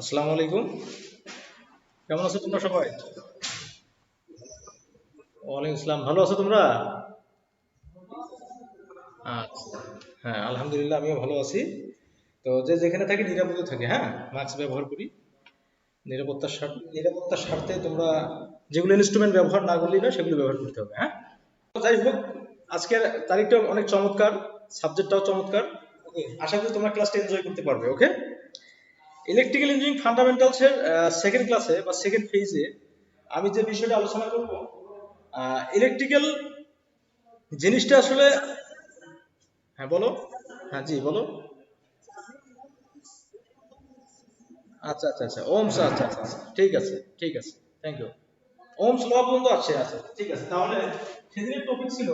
আসসালামু আলাইকুম। কেমন আছো তোমরা সবাই? ওয়ালাইকুম আসসালাম। ভালো আছো তোমরা? আচ্ছা। হ্যাঁ, আলহামদুলিল্লাহ আমিও ভালো আছি। তো যে যেখানে থাকি নিরাপদে থাকি, হ্যাঁ? মাস্ক ব্যবহার করি। নিরাপত্তার স্বার্থে তোমরা যেগুলো ইনস্ট্রুমেন্ট ব্যবহার না করলেই না সেগুলো ব্যবহার করতে হবে, হ্যাঁ? তো যাই হোক, আজকের তারিখটা অনেক চমৎকার, সাবজেক্টটাও চমৎকার। ওকে, আশা করি তোমরা ক্লাসটা এনজয় করতে পারবে, ওকে? ইলেকট্রিক্যাল ইঞ্জিনিয়ারিং ফান্ডামেন্টালসের সেকেন্ড ক্লাসে বা সেকেন্ড ফেজে আমি যে বিষয়টা আলোচনা করব, ইলেকট্রিক্যাল জিনিসটা আসলে, হ্যাঁ বলো। হ্যাঁ জি বলো। আচ্ছা আচ্ছা আচ্ছা, ওমস, আচ্ছা আচ্ছা আচ্ছা, ঠিক আছে ঠিক আছে, থ্যাংক ইউ। ওমস ল পর্যন্ত আছে, আচ্ছা ঠিক আছে। তাহলে সেদিনের টপিক ছিল,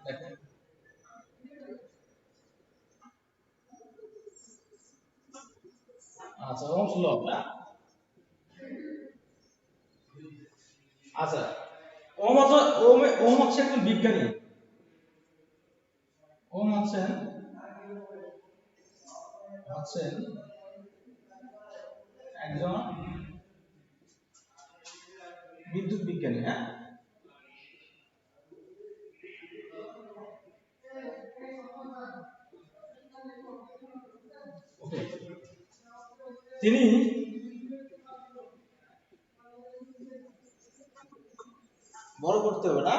দেখো, আচ্ছা ওমস ল না, আচ্ছা। ওম হচ্ছে, ওম হচ্ছে একজন বিজ্ঞানী। ওম হচ্ছেন হচ্ছেন একজন বিদ্যুৎ বিজ্ঞানী, হ্যাঁ। ওকে, তিনি, বড় করতে হবে না,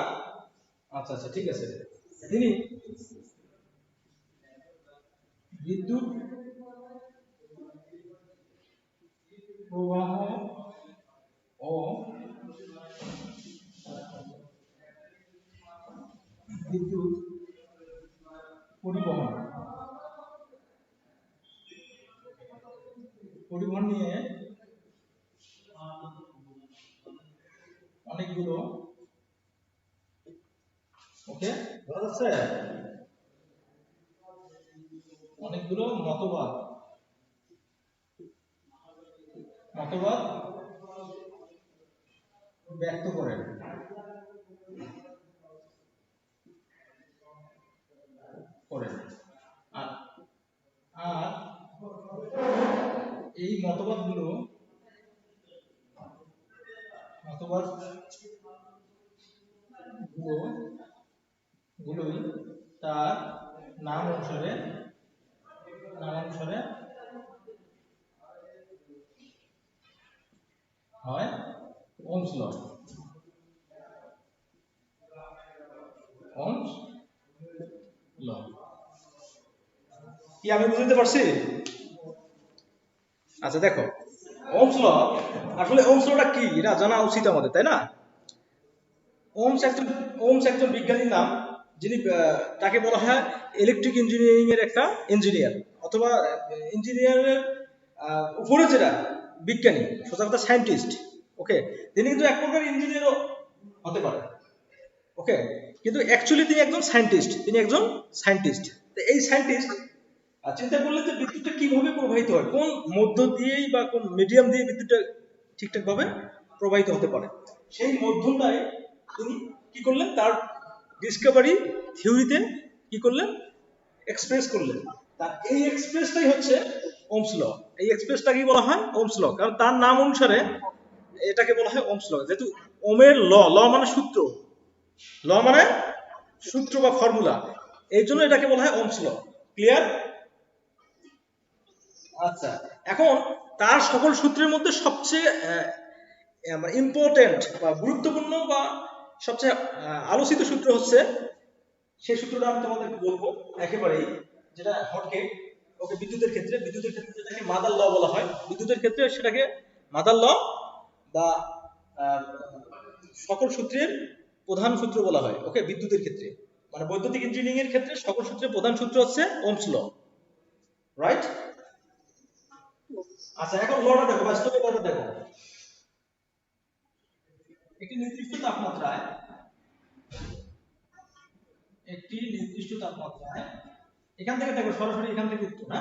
আচ্ছা আচ্ছা ঠিক আছে। তিনি বিদ্যুৎ প্রবাহ ও বিদ্যুৎ পরিবহন পরিবহন নিয়ে অনেকগুলো, ওকে, বোঝা যাচ্ছে, অনেকগুলো মতবাদ মতবাদ ব্যক্ত করেন। করেন আর আর এই মতবাদগুলো গুলোই তার নাম অনুসারে নাম অনুসারে হয় ওমস ল। ওমস ল কি আমি বুঝতে পারছি? আচ্ছা দেখো, ওমস ল, আসলে ওমস লটা কি এটা জানা উচিত আমাদের, তাই না? ওমস একজন ওমস একজন বিজ্ঞানীর নাম, যিনি তাকে বলা হয় ইলেকট্রিক ইঞ্জিনিয়ারিং এর একটা ইঞ্জিনিয়ার, অথবা ইঞ্জিনিয়ারের উপরে যেটা বিজ্ঞানী, সোজা কথা সায়েন্টিস্ট। ওকে, তিনি কিন্তু এক প্রকার ইঞ্জিনিয়ারও হতে পারে। ওকে, কিন্তু অ্যাকচুয়ালি তিনি একজন সায়েন্টিস্ট। তো এই সায়েন্টিস্ট চিন্তা করলেন যে বিদ্যুৎটা কিভাবে প্রবাহিত হয়, কোন মধ্য দিয়েই বা কোন মিডিয়াম দিয়ে বিদ্যুৎটা ঠিকঠাক ভাবে প্রবাহিত হতে পারে। সেই মধ্যমটাই তিনি কি করলেন, তার ডিসকভারি থিওরিতে কি করলেন, এক্সপ্রেস করলেন। তার এই এক্সপ্রেসটাই হচ্ছে ওমস ল। এই এক্সপ্রেসটাকে বলা হয় ওমস ল, কারণ তার নাম অনুসারে এটাকে বলা হয় ওমস ল। যেহেতু ওমের ল, ল মানে সূত্র, ল মানে সূত্র বা ফর্মুলা, এই জন্য এটাকে বলা হয় ওমস ল। ক্লিয়ার? আচ্ছা, এখন তার সকল সূত্রের মধ্যে সবচেয়ে ইম্পর্টেন্ট বা গুরুত্বপূর্ণ বা সবচেয়ে আলোচিত সূত্র হচ্ছে, সেই সূত্রটা আমি তোমাদেরকে বলবো একেবারেই, যেটা হটকেক। ওকে, বিদ্যুতের ক্ষেত্রে যেটাকে মাদার ল বলা হয়, বিদ্যুতের ক্ষেত্রে সেটাকে মাদার ল বা আহ, সকল সূত্রের প্রধান সূত্র বলা হয়। ওকে, বিদ্যুতের ক্ষেত্রে মানে বৈদ্যুতিক ইঞ্জিনিয়ারিং এর ক্ষেত্রে সকল সূত্রের প্রধান সূত্র হচ্ছে ওমস ল, রাইট? আচ্ছা, এখন লটা দেখো, বাস্তবে লটা দেখো। একটি নির্দিষ্ট তাপমাত্রায় একটি নির্দিষ্ট তাপমাত্রায় এখান থেকে দেখো, সরাসরি এখান থেকে উত্তর না।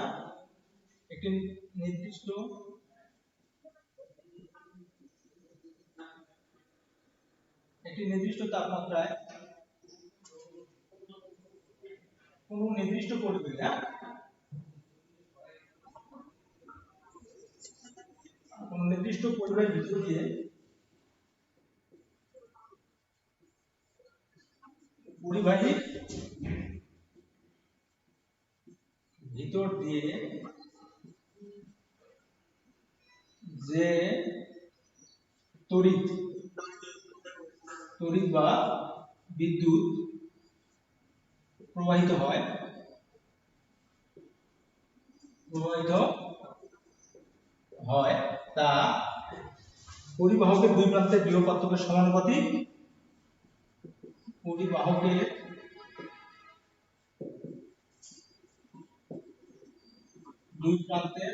একটি নির্দিষ্ট একটি নির্দিষ্ট তাপমাত্রায় কোন নির্দিষ্ট পরিবেশ, হ্যাঁ, নির্দিষ্ট পরিবাহের ভিতর দিয়ে পরিবাহীর ভিতর দিয়ে যে তড়িৎ বা বিদ্যুৎ প্রবাহিত হয় তা পরিবাহকের দুই প্রান্তের বিভব পার্থক্যের সমানুপাতিক। পরিবাহকের দুই প্রান্তের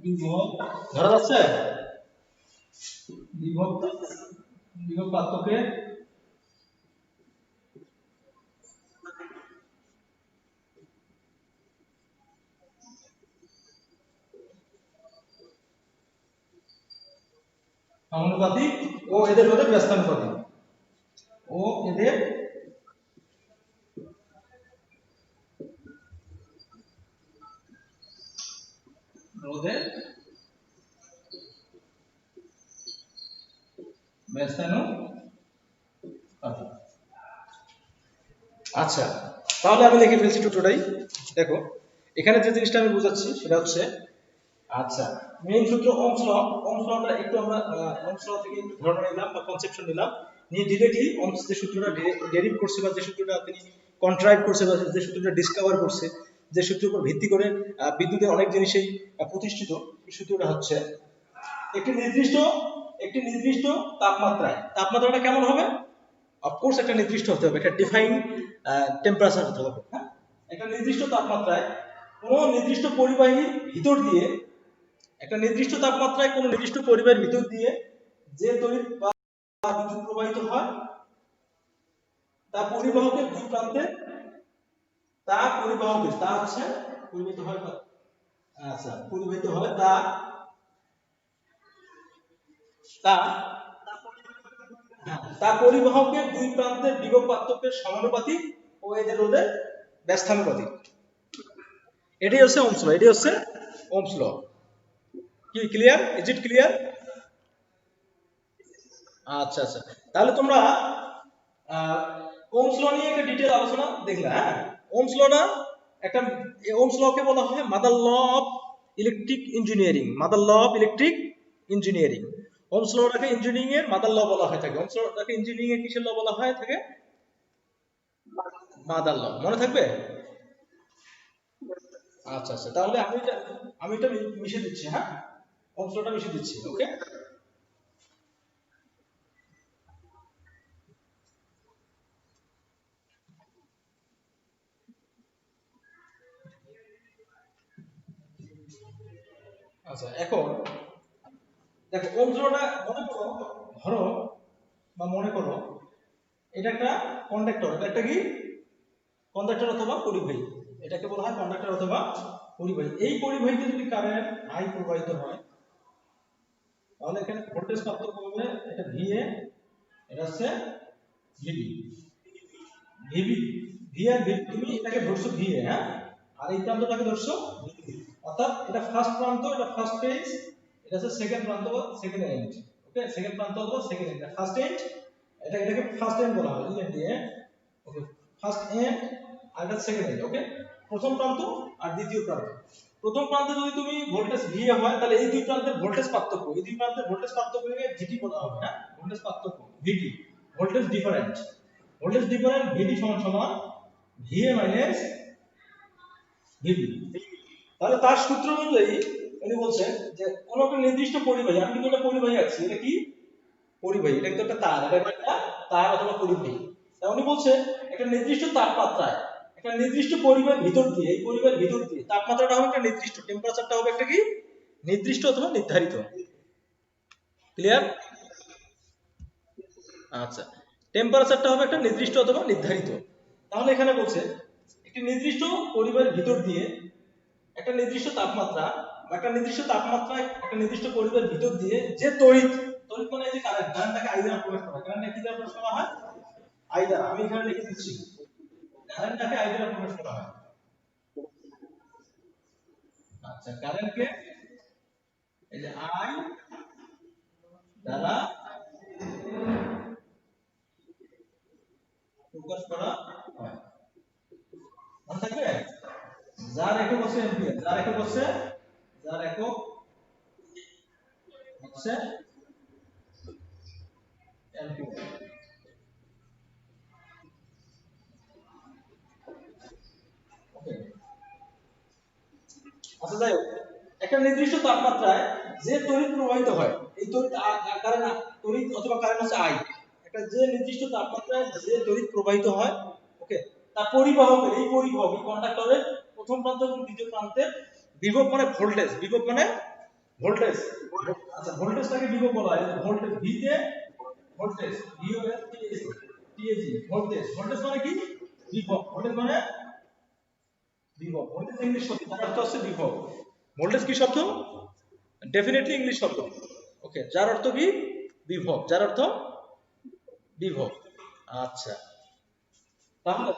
বিভব ধরা যাচ্ছে বিভব পার্থক্যের সমানুপাতিক ও এদের রোধের ব্যস্তানুপাতিক রোধের ব্যস্তানুপাতিক। আচ্ছা, তাহলে আমি লিখে ফেলছি টোটাই। দেখো এখানে যে জিনিসটা আমি বোঝাচ্ছি সেটা হচ্ছে, আচ্ছা মেইন সূত্র ওহমস লটা একটু আমরা ওহমস ল থেকে একটু ধারণা নিলাম বা কনসেপশন নিলাম, নিয়ে ডিরেক্টলি ওহমস যে সূত্রটা ডেরিভ করছে বা যে সূত্রটা তিনি কন্ট্রাইভ করছে বা যে সূত্রটা ডিসকভার করছে, যে সূত্রের উপর ভিত্তি করে বিদ্যুতের অনেক জিনিসই প্রতিষ্ঠিত, এই সূত্রটা হচ্ছে একটি নির্দিষ্ট তাপমাত্রাটা কেমন হবে? অফকোর্স একটা নির্দিষ্ট হতে হবে, একটা ডিফাইন টেম্পারেচার হতে হবে। হ্যাঁ, একটা নির্দিষ্ট তাপমাত্রায় কোন নির্দিষ্ট পরিবাহীর ভিতর দিয়ে যে তড়িৎ বা বিদ্যুৎ প্রবাহিত হয় তা পরিবাহকের দুই প্রান্তে পরিবাহিত হয় তা পরিবাহকের দুই প্রান্তের বিভব পার্থক্যের সমানুপাতিক ও এদের রোধের ব্যস্তানুপাতিক। এটাই হচ্ছে ওহমস ল। কি ক্লিয়ার? Is it clear? আচ্ছা, তাহলে তোমরা ওহমস ল নিয়ে একটা ডিটেইল আলোচনা দেখলা। হ্যাঁ, ওহমস লকে বলা হয় mother law of electric engineering. Ohm's লটাকে ইঞ্জিনিয়ারিং এর মাদার ল বলা হয় থাকে। ওহমস লটাকে ইঞ্জিনিয়ারিং এর কিসের ল বলা হয় থাকে? মাদার ল। মনে থাকবে? আচ্ছা, তাহলে আমি এটা মিশে দিচ্ছি। হ্যাঁ, ওহমস লটা মিশে দিচ্ছি। ওকে, আচ্ছা এখন দেখো ওহমস লটা মনে করো এটা একটা কন্ডাক্টর। এটা একটা কি কন্ডাক্টর অথবা পরিবাহী। এটাকে বলা হয় কন্ডাক্টর অথবা পরিবাহী। এই পরিবাহীতে যদি কারেন্ট আই প্রবাহিত হয় তাহলে এখানে ভোল্টেজ পার্থক্য হবে, এটা ভিএ, এটা হচ্ছে ভিবি। ভি আর ভি, তুমি এটাকে ধরছো ভিএ, হ্যাঁ, আর এই প্রান্তটাকে ধরছো ভিবি। অর্থাৎ এটা ফার্স্ট প্রান্ত, এটা ফার্স্ট ফেজ, এটা হচ্ছে সেকেন্ড প্রান্ত বা সেকেন্ড এন্ড। ওকে, সেকেন্ড প্রান্ত অথবা সেকেন্ড এন্ড। ফার্স্ট এন্ড, এটাকে ফার্স্ট এন্ড বলা হয়, ইএন্ড এ। ওকে, ফার্স্ট এন্ড আর এটা সেকেন্ড এন্ড। ওকে, প্রথম প্রান্ত আর দ্বিতীয় প্রান্ত। প্রথম প্রান্তে যদি তুমি ভোল্টেজ ভিএ হয় তাহলে এই দুই প্রান্তের ভোল্টেজ পার্থক্য, ভিটি বলা হবে। হ্যাঁ, ভোল্টেজ পার্থক্য ভিটি, ভোল্টেজ ডিফারেন্ট ভিটি সমান সমান ভিএ মাইনাস ভিবি। তাহলে তার সূত্র অনুযায়ী উনি বলছেন যে কোন একটা নির্দিষ্ট পরিবাহী, আমি কিন্তু একটা পরিবাহী আছি, এটা কি পরিবাহী, এটা কিন্তু একটা তার, এটা একটা তার অথবা পরিবাহী। তাই উনি বলছে একটা নির্দিষ্ট তাপমাত্রায় একটা নির্দিষ্ট পরিবাহীর ভিতর দিয়ে, এই পরিবাহীর ভিতর দিয়ে তাপমাত্রাটা হবে একটা নির্দিষ্ট, টেম্পারেচারটা হবে একটা কি নির্দিষ্ট অথবা নির্ধারিত। ক্লিয়ার? আচ্ছা, টেম্পারেচারটা হবে একটা নির্দিষ্ট অথবা নির্ধারিত। তাহলে এখানে বলছে একটি নির্দিষ্ট পরিবাহীর ভিতর দিয়ে একটা নির্দিষ্ট তাপমাত্রায় একটা নির্দিষ্ট পরিবাহীর ভিতর দিয়ে যে তড়িৎ মানে যে কারেন্টটাকে আই দ্বারা প্রকাশ করা হয়। কারেন্টটা কি দ্বারা প্রকাশ করা হয়? আই দ্বারা। আমি এখানে লিখে দিচ্ছি, কারেন্টটাকে আই দ্বারা প্রকাশ করা হয়। আচ্ছা কারেন্টকে এই যে আই দ্বারা প্রকাশ করা হয়। মনে থাকবে? যার একক হচ্ছে এম্পিয়ার, যার একক হচ্ছে এম্পিয়ার। ওকে, আচ্ছা যাই হোক, একটা নির্দিষ্ট তাপমাত্রায় যে তড়িৎ প্রবাহিত হয়, এই তড়িৎ কারেন্ট, তড়িৎ অথবা কারেন্ট হচ্ছে আই, একটা যে নির্দিষ্ট তাপমাত্রায় যে তড়িৎ প্রবাহিত হয়, ওকে, তার পরিবাহকের এই পরিবাহক এই কন্ডাক্টরের প্রথম প্রান্ত এবং দ্বিতীয় প্রান্তের বিভব মানে ভোল্টেজ, বিভব মানে ভোল্টেজ, আচ্ছা ভোল্টেজটাকে বিভব বলা হয়। ভোল্টেজ ভি তে ভোল্টেজ, ভি হবে টিএজি, ভোল্টেজ, ভোল্টেজ মানে কি বিভব, ভোল্টেজ মানে বিভব, ভোল্টেজ ইংলিশ শব্দ, তার অর্থ হচ্ছে বিভব। ভোল্টেজ কি শব্দ? ডেফিনেটলি ইংলিশ শব্দ। ওকে, যার অর্থ কি বিভব, যার অর্থ বিভব। আচ্ছা, তাহলে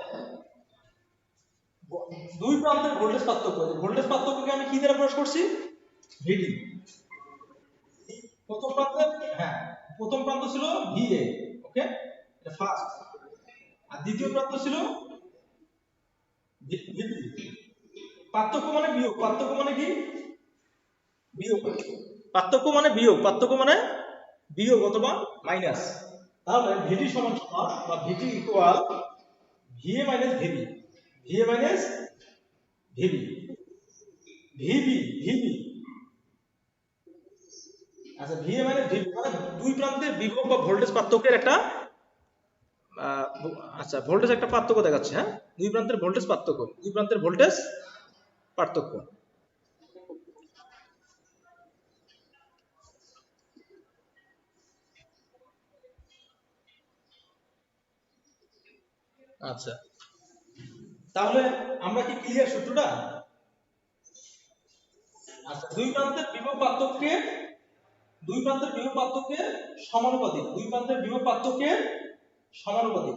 দুই প্রান্তের ভোল্টেজ পার্থক্য, ভোল্টেজ পার্থক্যকে আমি কি দ্বারা প্রকাশ করছি? ভিডি। প্রথম প্রান্তে, হ্যাঁ, প্রথম প্রান্ত ছিল ভিএ, ওকে, এটা ফার্স্ট, আর দ্বিতীয় প্রান্ত ছিল ভিপি। পার্থক্য মানে বিয়োগ, পার্থক্য মানে কি বিয়োগ, পার্থক্য মানে বিয়োগ, পার্থক্য মানে বিয়োগ অথবা মাইনাস। তাহলে ভিডি সমান সমান বা VD equal VA minus VB, VA minus VB, VB VB, আচ্ছা ভিএ মাইনাস ভিবি মানে দুই প্রান্তের বিভব বা ভোল্টেজ পার্থক্যের একটা আচ্ছা ভোল্টেজ একটা পার্থক্য দেখাচ্ছে, হ্যাঁ, দুই প্রান্তের ভোল্টেজ পার্থক্য, দুই প্রান্তের ভোল্টেজ পার্থক্য। আচ্ছা, তাহলে আমরা কি ক্লিয়ার সূত্রটা? আচ্ছা, দুই প্রান্তের বিভব পার্থক্যের সমানুপাতিক, দুই প্রান্তের বিভব পার্থক্যের সমানুপাতিক,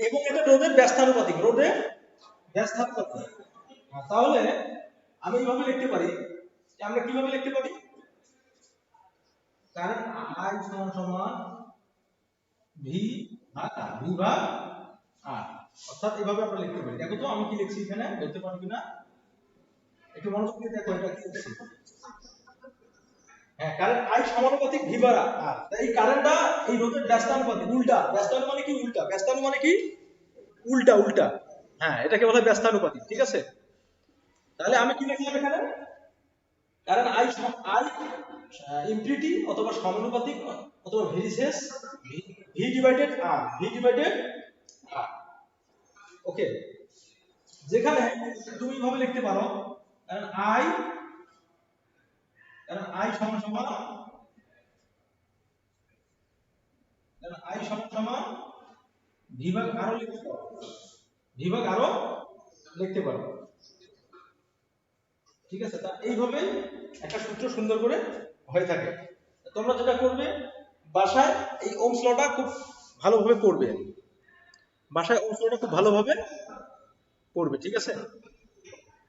এবং এটা রোধের ব্যস্তানুপাতিক, রোধের ব্যস্তানুপাতিক। তাহলে আমি এইভাবে লিখতে পারি, আমরা কিভাবে লিখতে পারি? কারণ আই সমান সমান ভি ভাগ আর, ভি ভাগ আর, অর্থাৎ এভাবে আমরা লিখতে পারি। দেখো তো আমি কি লিখছি এখানে, বলতে পারো কিনা একটু মনোযোগ দিয়ে দেখো এটা কি লিখছি। হ্যাঁ, কারেন্ট আই সমানুপাতিক ভি ভাগ আর, এই কারেন্টটা এই রোধের ব্যস্তানুপাতিক, উল্টা, ব্যস্তানু মানে কি উল্টা, ব্যস্তানু মানে কি উল্টা, উল্টা, হ্যাঁ এটাকে বলা হয় ব্যস্তানুপাতিক, ঠিক আছে? তাহলে আমি কি লিখলাম এখানে? কারণ আই আই ইনফিনিটি অথবা সমানুপাতিক অথবা ভেরিসেস ভি ডিভাইডেড আর, ভি ডিভাইডেড আর, ওকে, যেখানে তুমি ভাবে লিখতে পারো কারণ আই সমান সমান, কারণ আই সমান সমান ভি ভাগ আরও লিখতে পারো, ভি ভাগ আরও লিখতে পারো, ঠিক আছে? তা এইভাবে একটা সূত্র সুন্দর করে হয়ে থাকে। তোমরা যেটা করবে বাসায় এই ওহমস লটা খুব ভালোভাবে পড়বে, বাসায় ওহমস লটা খুব ভালোভাবে পড়বে, ঠিক আছে?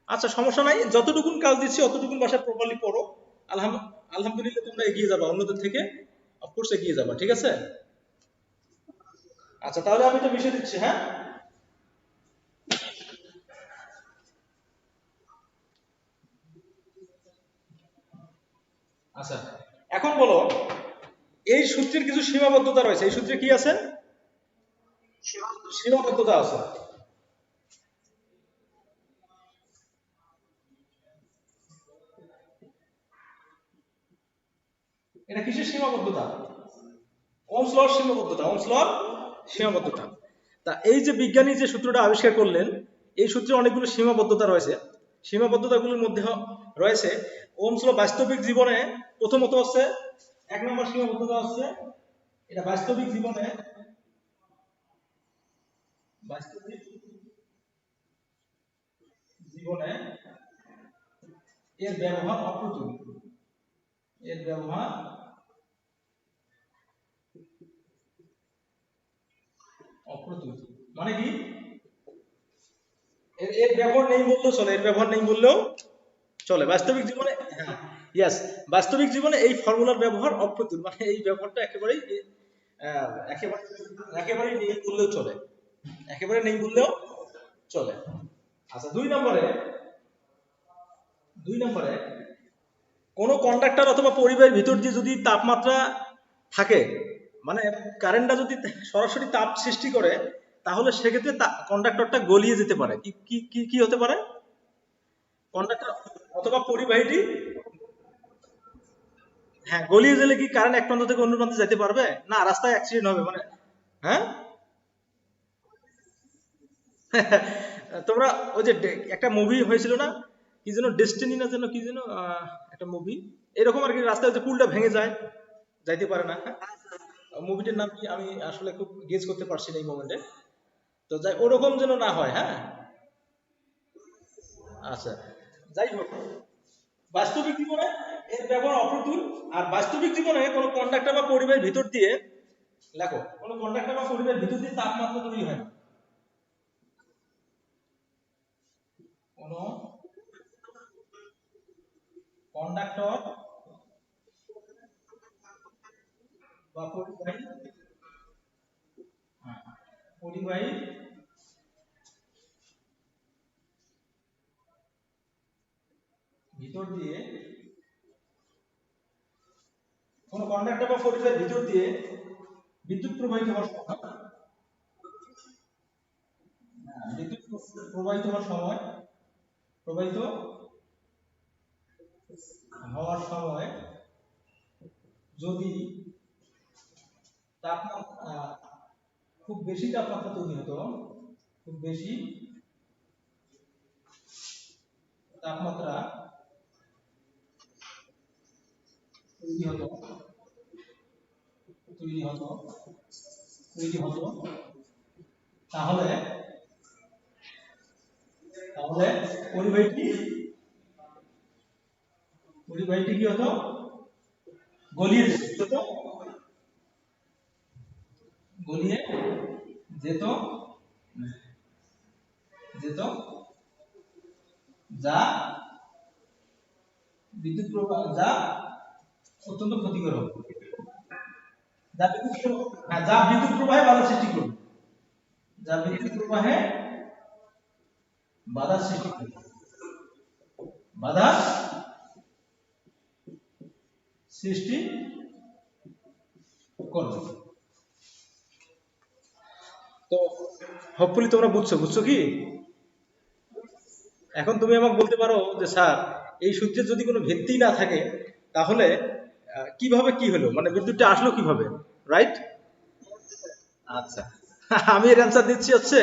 আচ্ছা সমস্যা নাই, যতটুকুন কাজ দিচ্ছি অতটুকুন বাসায় প্রপারলি পড়ো, আলহামদুলিল্লাহ তোমরা এগিয়ে যাবা, অন্যদের থেকে অফকোর্স এগিয়ে যাবা, ঠিক আছে? আচ্ছা তাহলে আমি একটা বিষয় দিচ্ছি, হ্যাঁ, আচ্ছা এখন বলো এই সূত্রের কিছু সীমাবদ্ধতা রয়েছে, এই সূত্রে কি আছে? সীমাবদ্ধতা আছে। এটা কিসের সীমাবদ্ধতা? ওহমস লর সীমাবদ্ধতা, ওহমস লর সীমাবদ্ধতা। তা এই যে বিজ্ঞানী যে সূত্রটা আবিষ্কার করলেন, এই সূত্রে অনেকগুলো সীমাবদ্ধতা রয়েছে। সীমাবদ্ধতাগুলোর মধ্যে রয়েছে ওহমস ল বাস্তবিক জীবনে, প্রথমত হচ্ছে এক নম্বর সীমাবদ্ধতা হচ্ছে এটা বাস্তবিক জীবনে, বাস্তবিক জীবনে এর ব্যবহার অপ্রতুল, এর ব্যবহার অপ্রতুল মানে কি এর এর ব্যবহার নেই বললেও চলে, এর ব্যবহার নেই বললেও চলে বাস্তবিক জীবনে। হ্যাঁ, ইয়েস, বাস্তবিক জীবনে এই ফর্মুলার ব্যবহার অপ্রতুল, মানে এই ব্যবহারটা একেবারেই একেবারে একেবারেই নেই বললেও চলে, একেবারে নেই বললেও চলে। আচ্ছা, 2 নম্বরে কোন কন্ডাক্টর অথবা পরিবাহের ভিতর দিয়ে যদি তাপমাত্রা থাকে, মানে কারেন্টটা যদি সরাসরি তাপ সৃষ্টি করে, তাহলে সেক্ষেত্রে কন্ডাক্টরটা গলিয়ে যেতে পারে। কি কি কি কি হতে পারে? কন্ডাক্টর অথবা পরিবাহীটি, হ্যাঁ, গলিয়ে গেলে কি কারেন্ট এক প্রান্ত থেকে অন্য প্রান্তে যেতে পারবে না? রাস্তায় অ্যাক্সিডেন্ট হবে মানে। হ্যাঁ, তোমরা ওই যে একটা মুভি হয়েছিল না, কি যেন ডেস্টিনি না যেন কি যেন একটা মুভি, এরকম আর কি, রাস্তায় যে পুলটা ভেঙে যায়, যাইতে পারে না। হ্যাঁ, মুভিটার নাম কি আমি আসলে খুব গেস করতে পারছি না এই মোমেন্টে। তো যাই, ওরকম যেন না হয়। হ্যাঁ, আচ্ছা, যাই হোক, বাস্তবিক জীবনে এর ব্যবহার অপ্রতুল। আর বাস্তবিক জীবনে কোনো কন্ডাক্টর বা পরিবাহের ভিতর দিয়ে, লেখো, কোনো কন্ডাক্টর বা পরিবাহের ভিতর দিয়ে তাপমাত্রা তৈরি হয় না। কোনো কন্ডাক্টর বা পরিবাহী, হ্যাঁ, পরিবাহী ভিতর দিয়ে, কোনো কন্ডাক্টর বা পরিবাহীর ভিতর দিয়ে বিদ্যুৎ প্রবাহিত হওয়ার সময়, বিদ্যুৎ প্রবাহিত হওয়ার সময়, প্রবাহিত হওয়ার সময় যদি তাপমাত্রা, খুব বেশি তাপমাত্রা তৈরি হতো, খুব বেশি তাপমাত্রা তৈরি হতো, তৈরি হতো, তৈরি হতো, তাহলে তাহলে পরিবাহীটি, পরিবাহীটি কি হতো? গলিয়ে যেত, গলিয়ে যেত, যেত, যা বিদ্যুৎ প্রবাহ, যা অত্যন্ত ক্ষতিকর হবে, যা বিদ্যুৎ হ্যাঁ, যা বিদ্যুৎ প্রবাহে বাধা সৃষ্টি করবে, যা বিদ্যুৎ প্রবাহে বাধা সৃষ্টি করবে, বাধা সৃষ্টি করবে। তো হোপফুলি তোমরা বুঝছো, বুঝছো কি? এখন তুমি আমাকে বলতে পারো যে স্যার, এই সূত্রের যদি কোনো ভিত্তি না থাকে, তাহলে কিভাবে কি হলো, মানে বিদ্যুৎটা আসলো কিভাবে, রাইট? আচ্ছা, আমি এর অ্যান্সার দিচ্ছি হচ্ছে,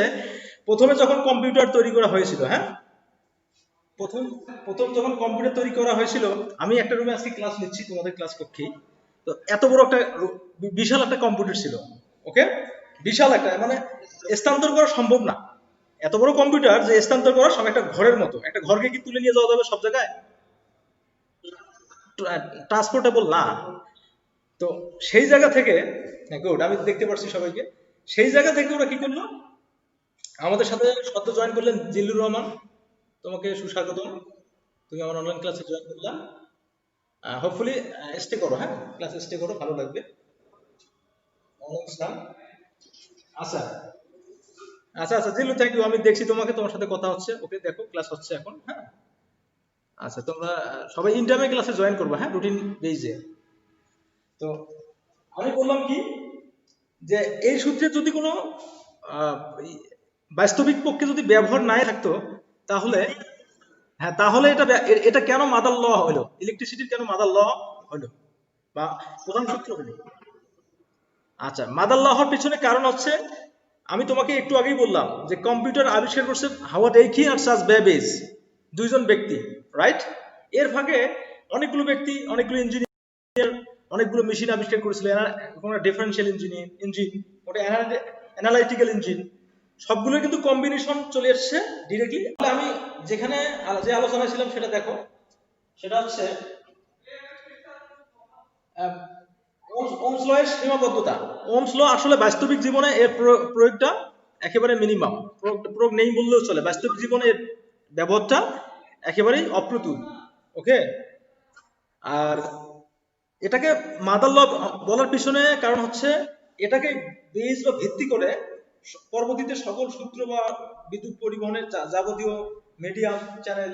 প্রথমে যখন কম্পিউটার তৈরি করা হয়েছিল, হ্যাঁ, প্রথম প্রথম যখন কম্পিউটার তৈরি করা হয়েছিল, আমি একটা রুমে আজকে ক্লাস নিচ্ছি তোমাদের ক্লাস কক্ষেই। তো এত বড় একটা বিশাল একটা কম্পিউটার ছিল, ওকে, বিশাল একটা, মানে স্থানান্তর করা সম্ভব না। এত বড় কম্পিউটার যে স্থানান্তর করা সব, একটা ঘরের মতো, একটা ঘরকে কি তুলে নিয়ে যাওয়া যাবে সব জায়গায়? ট্রান্সপোর্টেবল না। তো সেই জায়গা থেকে, গুড, আমি দেখতে পাচ্ছি সবাইকে, সেই জায়গা থেকে ওরা কি করলো, আমাদের সাথে সদ্য জয়েন করলেন জিল্লুর রহমান, তোমাকে সুস্বাগতম, তুমি আমার অনলাইন ক্লাসে জয়েন করলাম। হোপফুলি স্টে করো, হ্যাঁ, ক্লাসে স্টে করো, ভালো লাগবে। ওয়ালাইকুম আসসালাম। আচ্ছা, আচ্ছা, আচ্ছা জিল্লু, থ্যাংক ইউ, আমি দেখছি তোমাকে, তোমার সাথে কথা হচ্ছে, ওকে, দেখো ক্লাস হচ্ছে এখন, হ্যাঁ। আচ্ছা, তোমরা সবাই ইন্টারমে ক্লাসে জয়েন করবে, হ্যাঁ, রুটিন বেজে। তো আমি বললাম কি, যে এই সূত্রে যদি কোনো আহ, বাস্তবিক পক্ষে যদি ব্যবহার নাই থাকতো, তাহলে, হ্যাঁ, তাহলে এটা এটা কেন মাদার ল হলো, ইলেকট্রিসিটির কেন মাদার ল হলো, বা প্রধান সূত্র হলো? আচ্ছা, মাদার ল হওয়ার পিছনে কারণ হচ্ছে, আমি তোমাকে একটু আগেই বললাম যে কম্পিউটার আবিষ্কার করছে হাওয়ার্ড এইকি আর চার্লস বেবেজ, দুইজন ব্যক্তি, রাইট? এর ফাঁকে অনেকগুলো ব্যক্তি, অনেকগুলো ইঞ্জিনিয়ার, অনেকগুলো মেশিন আবিষ্কার করেছিল, কোনো ডিফারেন্সিয়াল ইঞ্জিন, ওটা অ্যানালাইটিক্যাল ইঞ্জিন, সবগুলো কিন্তু কম্বিনেশন চলে এসছে ডিরেক্টলি। আমি যেখানে যে আলোচনায় ছিলাম সেটা দেখো, সেটা হচ্ছে ওমস ল এর সীমাবদ্ধতা। ওমস ল আসলে বাস্তবিক জীবনে এর প্রয়োগটা একেবারে মিনিমাম, প্রয়োগ নেই বললেও চলে, বাস্তবিক জীবনে এর ব্যবহারটা একেবারেই অপ্রতুল। ওকে। আর এটাকে মাদার ল বলার পিছনে কারণ হচ্ছে এটাকে বেস বা ভিত্তি করে পরবর্তীতে সকল সূত্র বা বিদ্যুৎ পরিবহনের যাবতীয় মিডিয়াম চ্যানেল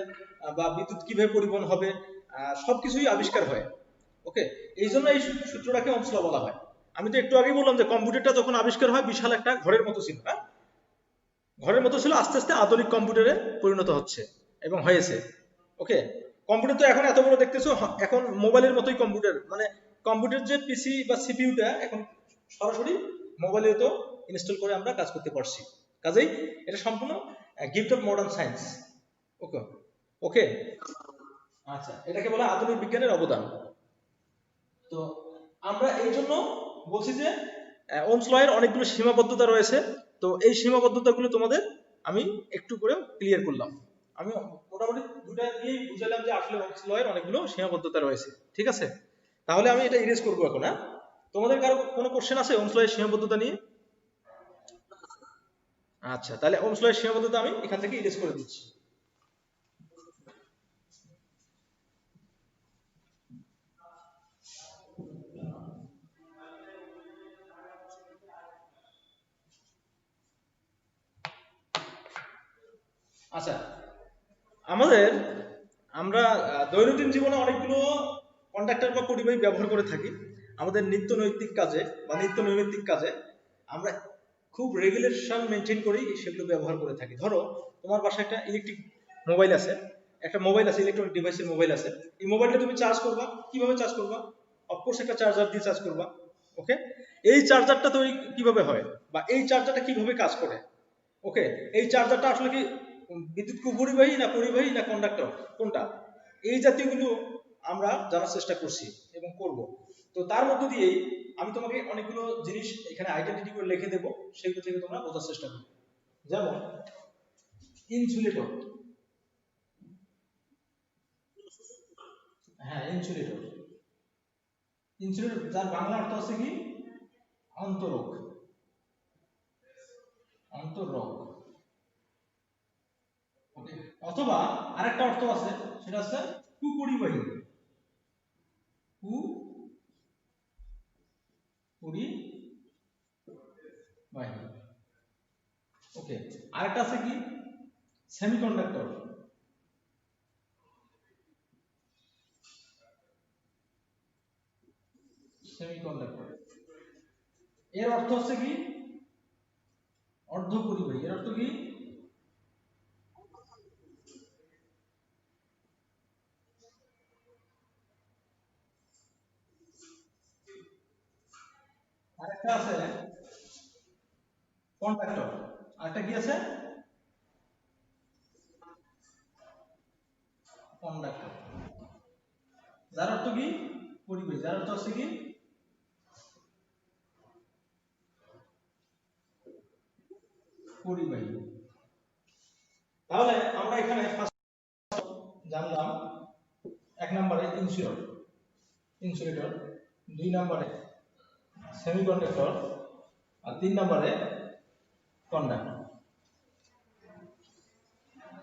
বা বিদ্যুৎ কিভাবে পরিবহন হবে সবকিছুই আবিষ্কার হয়। ওকে, এই জন্য এই সূত্রটাকে ওহমস ল বলা হয়। আমি তো একটু আগেই বললাম যে কম্পিউটারটা যখন আবিষ্কার হয় বিশাল একটা ঘরের মতো ছিল, হ্যাঁ, ঘরের মতো ছিল, আস্তে আস্তে আধুনিক কম্পিউটারে পরিণত হচ্ছে এবং হয়েছে। ওকে, কম্পিউটার তো এখন এত বড় দেখতেছো, এখন মোবাইলের মতোই কম্পিউটার, মানে কম্পিউটার যে পিসি বা সিপিইউটা এখন সরাসরি মোবাইলে তো ইনস্টল করে আমরা কাজ করতে পারছি। কাজেই এটা সম্পূর্ণ গিফট অফ মডার্ন সায়েন্স। ওকে, ওকে, আচ্ছা, এটাকে বলা আধুনিক বিজ্ঞানের অবদান। তো আমরা এই জন্য বলছি যে ওহমস ল এর অনেকগুলো সীমাবদ্ধতা রয়েছে। তো এই সীমাবদ্ধতাগুলো তোমাদের আমি একটু করে ক্লিয়ার করলাম। আমি মোটামুটি দুটা দিয়েই বুঝালাম যে আসলে ওহমস ল এর অনেকগুলো সীমাবদ্ধতা রয়েছে। ঠিক আছে, তাহলে আমি এটা ইরেজ করবো এখন। হ্যাঁ, তোমাদের কারো কোনো কোশ্চেন আছে ওহমস ল এর সীমাবদ্ধতা নিয়ে? আচ্ছা, তাহলে ওহমস ল এর সীমাবদ্ধতা আমি এখান থেকে ইরেজ করে দিচ্ছি। আচ্ছা, আমাদের আমরা দৈনন্দিন জীবনে অনেকগুলো কন্ডাক্টর বা পরিবাহী ব্যবহার করে থাকি আমাদের নিত্য নৈতিক কাজে বা নিত্য নৈমিত্তিক কাজে। আমরা খুব রেগুলেশন মেনটেন করেই সেগুলো ব্যবহার করে থাকি। ধরো তোমার বাসায় একটা ইলেকট্রিক মোবাইল আছে, একটা মোবাইল আছে, ইলেকট্রনিক ডিভাইসের মোবাইল আছে। এই মোবাইলটা তুমি চার্জ করবা, কিভাবে চার্জ করবা? অফকোর্স একটা চার্জার দিয়ে চার্জ করবা। ওকে, এই চার্জারটা তৈরি কিভাবে হয় বা এই চার্জারটা কিভাবে কাজ করে? ওকে, এই চার্জারটা আসলে কি বিদ্যুৎ পরিবাহী না পরিবাহী না কন্ডাক্টর, কোনটা? এই জাতীয়গুলো আমরা জানার চেষ্টা করছি এবং করব। তো তার মধ্য দিয়েই আমি তোমাকে অনেকগুলো জিনিস এখানে আইডেন্টিটি করে লিখে দেবো, সেগুলো থেকে তোমরা বোঝার চেষ্টা করবে। যেমন ইনসুলেটর। হ্যাঁ, ইনসুলেটর। ইনসুলেটর যার বাংলা অর্থ আছে কি? অন্তরক। অন্তরক। ওকে, অথবা আরেকটা অর্থ আছে, সেটা হচ্ছে কুপরিবাহী। কুপরিবাহী। ওকে, আরেকটা আছে কি? সেমিকন্ডাক্টর। সেমিকন্ডাক্টর এর অর্থ হচ্ছে কি? অর্ধপরিবাহী। এর অর্থ কি? আরেকটা আছে কন্ডাক্টর। আরেকটা কি আছে? কন্ডাক্টর। যার অর্থ কি? পরিবাহী। যার অর্থ হচ্ছে কি? পরিবাহী। তাহলে আমরা এখানে ফার্স্ট জানলাম এক নম্বরে ইনসুলেটর, ইনসুলেটর, দুই নম্বরে সেমিকন্ডাক্টর, আর তিন নম্বরে কন্ডাক্টর।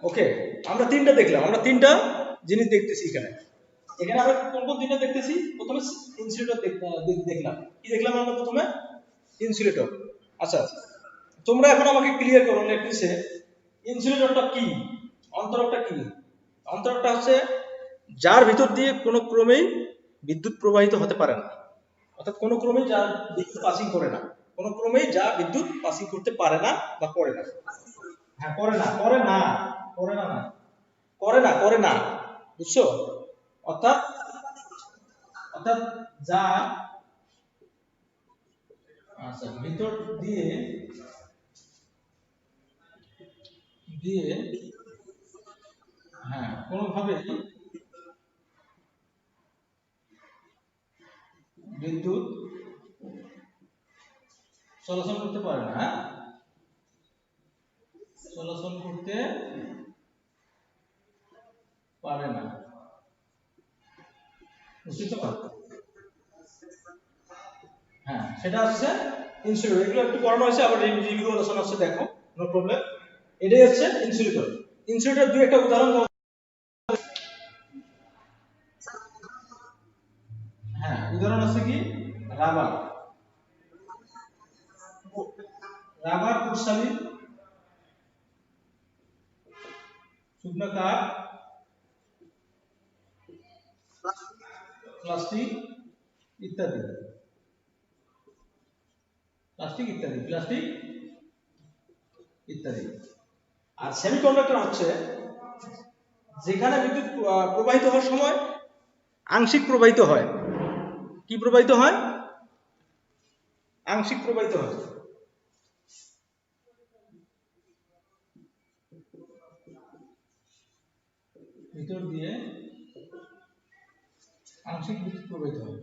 ওকে, আমরা তিনটা দেখলাম, আমরা তিনটা জিনিস দেখতেছি এখানে। এখানে আমরা কোন কোন তিনটা দেখতেছি? প্রথমে ইনসুলেটর দেখলাম। কি দেখলাম আমরা প্রথমে? ইনসুলেটর। আচ্ছা, তোমরা এখন আমাকে ক্লিয়ার করো নেটফ্লিক্সে ইনসুলেটরটা কি, অন্তরকটা কি? অন্তরকটা হচ্ছে যার ভিতর দিয়ে কোনো ক্রমেই বিদ্যুৎ প্রবাহিত হতে পারে না, অর্থাৎ কোনো ক্রমেই যা বিদ্যুৎ পাসিং করে না, কোনো ক্রমেই যা বিদ্যুৎ পাসিং করতে পারে না বা করে না। হ্যাঁ, করে না, করে না, করে না, না, করে না, করে না, বুঝছো? অর্থাৎ অর্থাৎ যা, আচ্ছা, ভিতর দিয়ে দিয়ে হ্যাঁ, কোনোভাবেই বিদ্যুৎ চলাচল করতে পারে না। হ্যাঁ, চলাচল করতে পারে না, বুঝতে তো পারো? হ্যাঁ, সেটা হচ্ছে ইনসুলেটর। এগুলো একটু পড়ানো হয়েছে, আবার রিভিউ আলোচনা হচ্ছে, দেখো, নো প্রবলেম। এটাই হচ্ছে ইনসুলেটর। ইনসুলেটর দুই একটা উদাহরণ হ্যাঁ, উদাহরণ আছে কি রাবার, রাবার প্রসারী, শুকনো কাঠ, প্লাস্টিক ইত্যাদি, প্লাস্টিক ইত্যাদি, প্লাস্টিক ইত্যাদি। আর সেমিকন্ডাক্টর হচ্ছে যেখানে বিদ্যুৎ প্রবাহিত হওয়ার সময় আংশিক প্রবাহিত হয়। কি প্রবাহিত হয়? আংশিক প্রবাহিত হয়। ভিতর দিয়ে আংশিক বিদ্যুৎ প্রবাহিত হয়,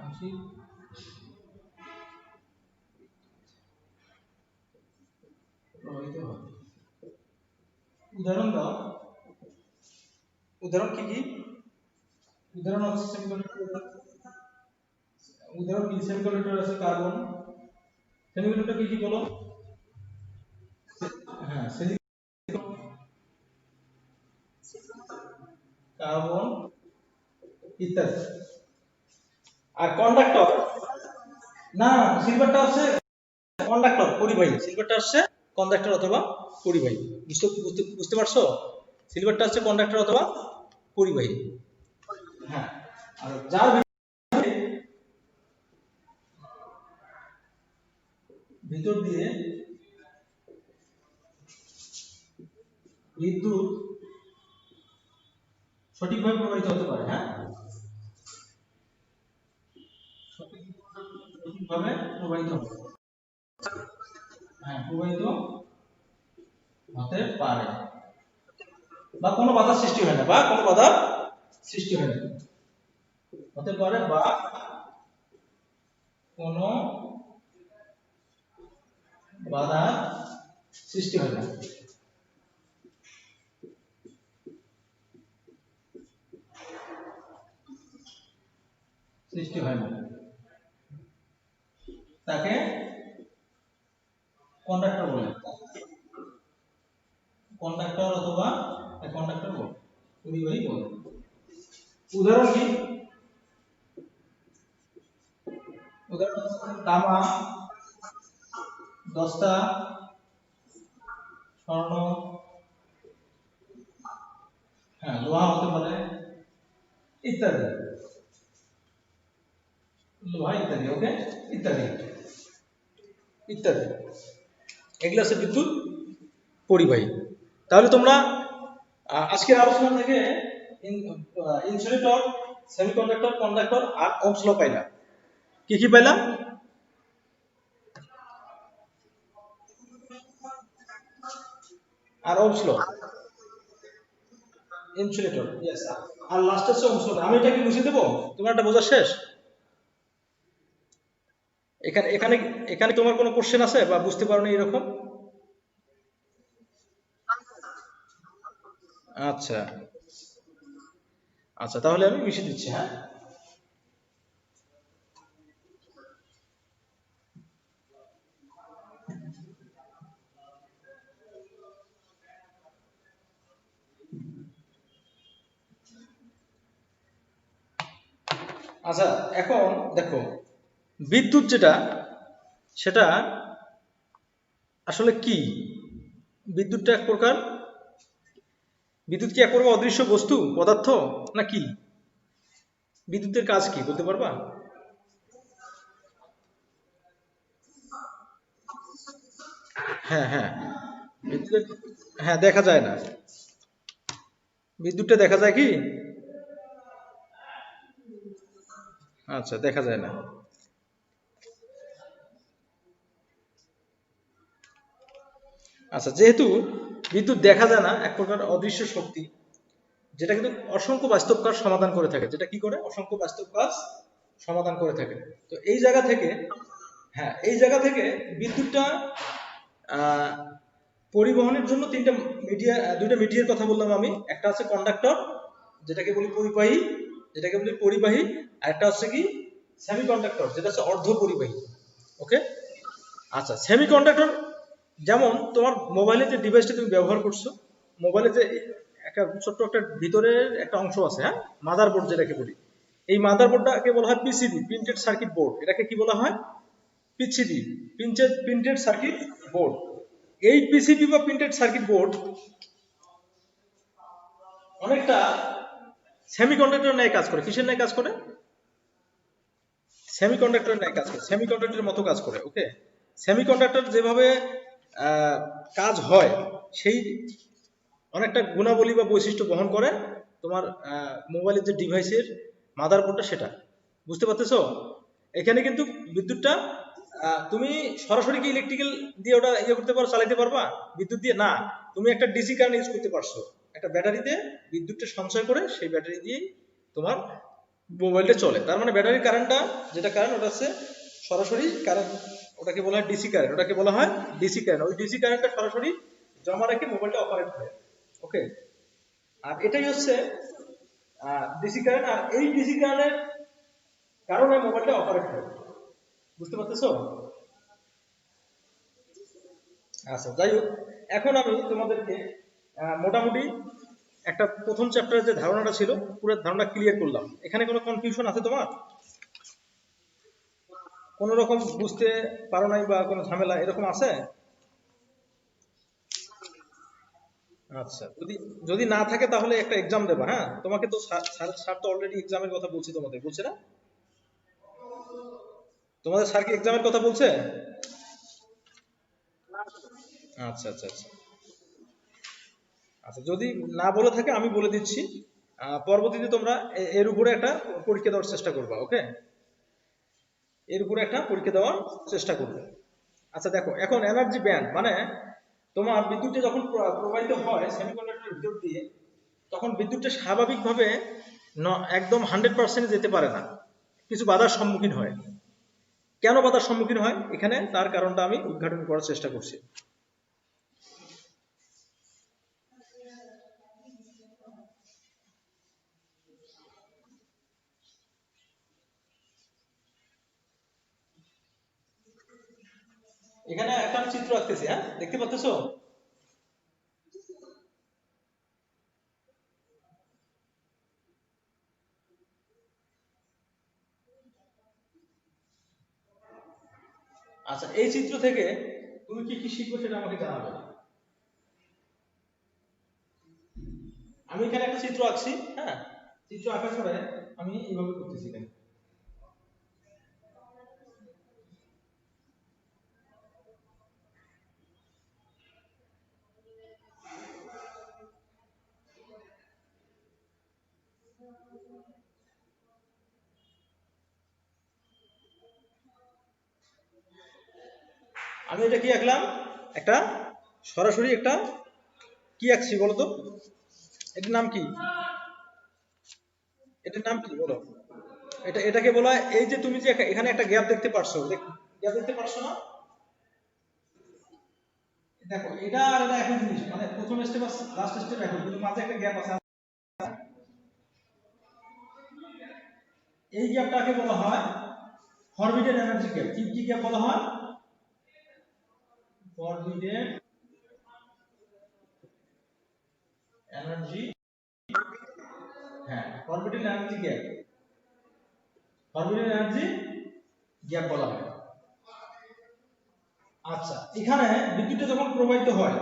আংশিক প্রবাহিত হয়। উদাহরণ দাও, উদাহরণ কি কি? উদাহরণ হচ্ছে সেমিকন্ডাক্টর, উদাহরণ কি? সেমিকন্ডাক্টর আছে কার্বন, সেমিকন্ডাক্টর কি কি বলো? হ্যাঁ, কার্বন ইত্যাদি। আর কন্ডাক্টর, না সিলভারটা হচ্ছে কন্ডাক্টর, পরিবাহী। সিলভারটা হচ্ছে কন্ডাক্টর অথবা পরিবাহী। বুঝতে পারছো? সিলভারটা হচ্ছে কন্ডাক্টর অথবা পরিবাহী। হ্যাঁ, আর যার ভিতর দিয়ে বিদ্যুৎ সঠিকভাবে প্রবাহিত হতে পারে। হ্যাঁ, সঠিকভাবে প্রবাহিত হবে। হ্যাঁ, প্রবাহিত হতে পারে, বা কোনো বাধার সৃষ্টি হয় না, বা কোনো বাধার সৃষ্টি হয় না, হতে পারে, বা কোনো বাধার সৃষ্টি হয় না। সৃষ্টি হয় না, তাকে কন্ডাক্টর বলে, কন্ডাক্টর অথবা কন্ডাক্টর বলে, পরিবাহী বলে। উদাহরণ কি? উদাহরণ তামা, দস্তা, স্বর্ণ, হ্যাঁ লোহা হতে পারে ইত্যাদি, লোহা ইত্যাদি। ওকে, ইত্যাদি ইত্যাদি, এগুলো আছে বিদ্যুৎ পরিবাহী। তাহলে তোমরা আজকের আলোচনা থেকে ইনসুলেটর, সেমিকন্ডাক্টর, কন্ডাক্টর আর ওহমস ল পাইলা। কি কি পাইলা? আর ওহমস ল, ইনসুলেটর, यस, আর লাস্ট হচ্ছে ওহমস ল। আমি এটা কি বুঝিয়ে দেবো? তোমার এটা বোঝা শেষ? এখানে এখানে এখানে তোমার কোনো কোশ্চেন আছে বা বুঝতে পারো না এরকম? আচ্ছা আচ্ছা, তাহলে আমি মিশিয়ে দিচ্ছি। হ্যাঁ, আচ্ছা, এখন দেখো বিদ্যুৎ যেটা, সেটা আসলে কি? বিদ্যুৎটা এক প্রকার, বিদ্যুৎ কি এক প্রকার অদৃশ্য বস্তু, পদার্থ, না কি? বিদ্যুতের কাজ কি বলতে পারবা? হ্যাঁ হ্যাঁ, বিদ্যুতের, হ্যাঁ দেখা যায় না। বিদ্যুৎটা দেখা যায় কি? আচ্ছা, দেখা যায় না। আচ্ছা, যেহেতু বিদ্যুৎ দেখা যায় না, এক প্রকার অদৃশ্য শক্তি, যেটা কিন্তু অসংখ্য বাস্তব কাজ সমাধান করে থাকে। যেটা কি করে? অসংখ্য বাস্তব কাজ সমাধান করে থাকে। তো এই জায়গা থেকে, হ্যাঁ এই জায়গা থেকে বিদ্যুৎটা আহ, পরিবহনের জন্য দুইটা মিডিয়ার কথা বললাম আমি। একটা আছে কন্ডাক্টর, যেটাকে বলি পরিবাহী, যেটাকে বলি পরিবাহী। আর একটা হচ্ছে কি সেমিকন্ডাক্টর, যেটা হচ্ছে অর্ধ পরিবাহী। ওকে, আচ্ছা সেমিকন্ডাক্টর, যেমন তোমার মোবাইলে যে ডিভাইসটা তুমি ব্যবহার করছো, মোবাইলে যে একটা ছোট্ট একটা ভিতরের একটা অংশ আছে, হ্যাঁ, মাদারবোর্ড যেটাকে বলি। এই মাদারবোর্ডটাকে বলা হয় পিসিবি, প্রিন্টেড সার্কিট বোর্ড। এটাকে কি বলা হয়? PCB, printed circuit board. এই পিসিবি বা প্রিন্টেড সার্কিট বোর্ড অনেকটা সেমিকন্ডাক্টর ন্যায় কাজ করে। কিসের ন্যায় কাজ করে? সেমিকন্ডাক্টরের ন্যায় কাজ করে, সেমিকন্ডাক্টরের মতো কাজ করে। ওকে, সেমিকন্ডাক্টর যেভাবে কাজ হয়, সেই অনেকটা গুণাবলী বা বৈশিষ্ট্য বহন করে তোমার মোবাইলের যে ডিভাইসের মাদারবোর্ডটা, সেটা বুঝতে পারতেছো? এখানে কিন্তু বিদ্যুৎটা তুমি সরাসরি কি ইলেকট্রিক্যাল দিয়ে ওটা ইয়ে করতে পারো, চালাতে পারবা বিদ্যুৎ দিয়ে? না, তুমি একটা ডিসি কারেন্ট ইউজ করতে পারছো। একটা ব্যাটারিতে বিদ্যুৎটা সঞ্চয় করে সেই ব্যাটারি দিয়েই তোমার মোবাইলটা চলে। তার মানে ব্যাটারি কারেন্টটা যেটা কারেন্ট, ওটা হচ্ছে সরাসরি কারেন্ট, ওটাকে বলা হয় ডিসি কারেন্ট। ওটাকে বলা হয় ডিসি কারেন্ট। ওই ডিসি কারেন্টটা সরাসরি জমা রেখে মোবাইলটা অপারেট হয়। ওকে, আর এটাই হচ্ছে ডিসি কারেন্ট। আর এই ডিসি কারেন্টের কারণে মোবাইলটা অপারেট হয়। বুঝতে পারতেছো? আচ্ছা, যাই হোক, এখন আমি তোমাদেরকে মোটামুটি একটা প্রথম চ্যাপ্টারের যে ধারণাটা ছিল, পুরো ধারণা ক্লিয়ার করলাম। এখানে কোনো কনফিউশন আছে তোমার? কোন রকম বুঝতে পারো নাই বা কোনো ঝামেলা এরকম আছে? আচ্ছা, যদি যদি না থাকে তাহলে একটা এক্সাম দেবা। হ্যাঁ, তোমাকে তো স্যার তো অলরেডি এক্সামের কথা বলছি, তোমাদের বলছে না? তোমাদের স্যার কি এক্সামের কথা বলছে? আচ্ছা আচ্ছা আচ্ছা আচ্ছা, যদি না বলে থাকে আমি বলে দিচ্ছি। পরবর্তীতে তোমরা এর উপরে একটা পরীক্ষা দেওয়ার চেষ্টা করবা। ওকে, এর উপরে একটা পরীক্ষা দেওয়ার চেষ্টা করবে। আচ্ছা দেখো, এখন এনার্জি ব্যান্ড মানে তোমার বিদ্যুৎটা যখন প্রবাহিত হয় সেমিকন্ডাক্টরের ভিতর দিয়ে, তখন বিদ্যুৎটা স্বাভাবিকভাবে একদম 100% যেতে পারে না, কিছু বাধার সম্মুখীন হয়। কেন বাধার সম্মুখীন হয় এখানে, তার কারণটা আমি উদ্ঘাটন করার চেষ্টা করছি। এখানে একটা আমি চিত্র আঁকতেছি, হ্যাঁ, দেখতে পাচ্তেছো? আচ্ছা, এই চিত্র থেকে তুমি কি কি শিখবে সেটা আমাকে জানাবে। আমি এখানে একটা চিত্র আঁকছি, হ্যাঁ, চিত্র আঁকার পরে আমি এইভাবে করতেছি। দেখো, আমি এটা কি আঁকলাম? একটা সরাসরি একটা কি আঁকছি বলো তো? এটার নাম কি? এটার নাম কি বলো? এটাকে বলা হয়, এই যে তুমি যে এখানে একটা গ্যাপ দেখতে পারছো, গ্যাপ দেখতে পারছো না? দেখো, এটা আর এটা একই জিনিস, মানে প্রথম স্টেপ আর লাস্ট স্টেপ একই, কিন্তু মাঝে একটা গ্যাপ আছে। এই গ্যাপটাকে বলা হয় ফরবিডেন এনার্জি গ্যাপ। কি কি গ্যাপ বলা হয়? ফরবিডেন এনার্জি, হ্যাঁ, forbidden energy gap, forbidden energy gap বলা হয়। আচ্ছা, এখানে বিদ্যুৎটা যখন প্রবাহিত হয়,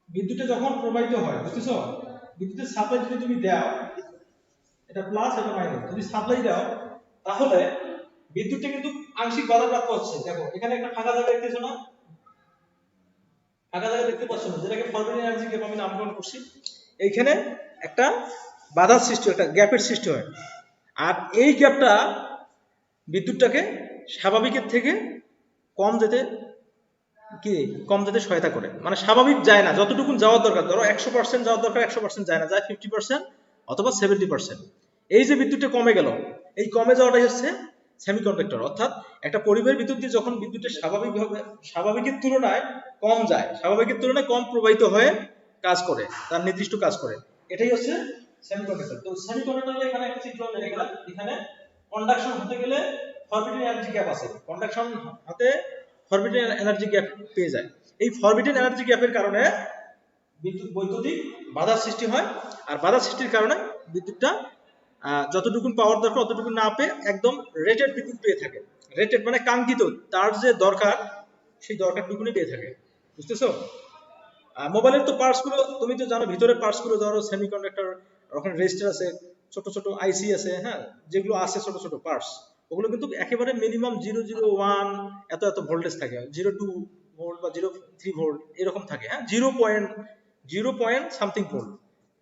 বিদ্যুৎটা যখন প্রবাহিত হয়, বুঝতেছো? বিদ্যুতের সাপ্লাই যদি তুমি দাও, এটা প্লাস এটা মাইনাস, যদি সাপ্লাই দাও তাহলে বিদ্যুৎটা কিন্তু আংশিক বাধাপ্রাপ্ত হচ্ছে। দেখো, এখানে একটা ফাঁকা জায়গা দেখতেছো না? ফাঁকা জায়গা দেখতে পাচ্ছ না, যেটাকে ফরবিডেন এনার্জি গ্যাপ আমি নামকরণ করছি। এইখানে একটা বাধার সৃষ্টি, একটা গ্যাপের সৃষ্টি হয়। আর এই গ্যাপটা বিদ্যুৎটাকে স্বাভাবিকের থেকে কম যেতে কি কম যেতে সহায়তা করে। মানে স্বাভাবিক যায় না, যতটুকু যাওয়ার দরকার, ধরো 100% যাওয়ার দরকার 100% যায় না, যায় 50% অথবা 70%। এই যে বিদ্যুৎটা কমে গেল, এই কমে যাওয়াটাই হচ্ছে সেমিকন্ডাক্টর। অর্থাৎ একটা পরিবাহের ভিতর দিয়ে যখন বিদ্যুৎটা স্বাভাবিকভাবে স্বাভাবিকের তুলনায় কম যায়, স্বাভাবিকের তুলনায় কম প্রবাহিত হয়ে কাজ করে, তার নির্দিষ্ট কাজ করে, এটাই হচ্ছে সেমিকন্ডাক্টর। তো সেমিকন্ডাক্টরের এখানে একটা চিত্র আমি দেখালাম। এখানে কন্ডাকশন হতে গেলে ফরবিডেন এনার্জি গ্যাপ আছে, কন্ডাকশন হাতে ফরবিডেন এনার্জি গ্যাপ পেয়ে যায়। এই ফরবিডেন এনার্জি গ্যাপের কারণে বৈদ্যুতিক বাধার সৃষ্টি হয়, আর বাধা সৃষ্টির কারণে বিদ্যুৎটা যতটুকু পাওয়ার দরকার অতটুকু না পেয়ে একদম রেটেড বিদ্যুৎ পেয়ে থাকে। রেটেড মানে কাঙ্ক্ষিত, তার যে দরকার সেই দরকারটুকুনি পেয়ে থাকে, বুঝতেছো? মোবাইলের তো পার্টস গুলো তুমি তো জানো, ভিতরের পার্টস গুলো ধরো সেমিকন্ডাক্টর, ওখানে রেজিস্টার আছে, ছোট ছোট আইসি আছে, হ্যাঁ, যেগুলো আছে ছোট ছোট পার্টস, ওগুলো কিন্তু একেবারে মিনিমাম 001 এত এত ভোল্টেজ থাকে, 02 ভোল্ট বা 03 ভোল্ট এরকম থাকে, হ্যাঁ, 0 পয়েন্ট সামথিং ভোল্ট।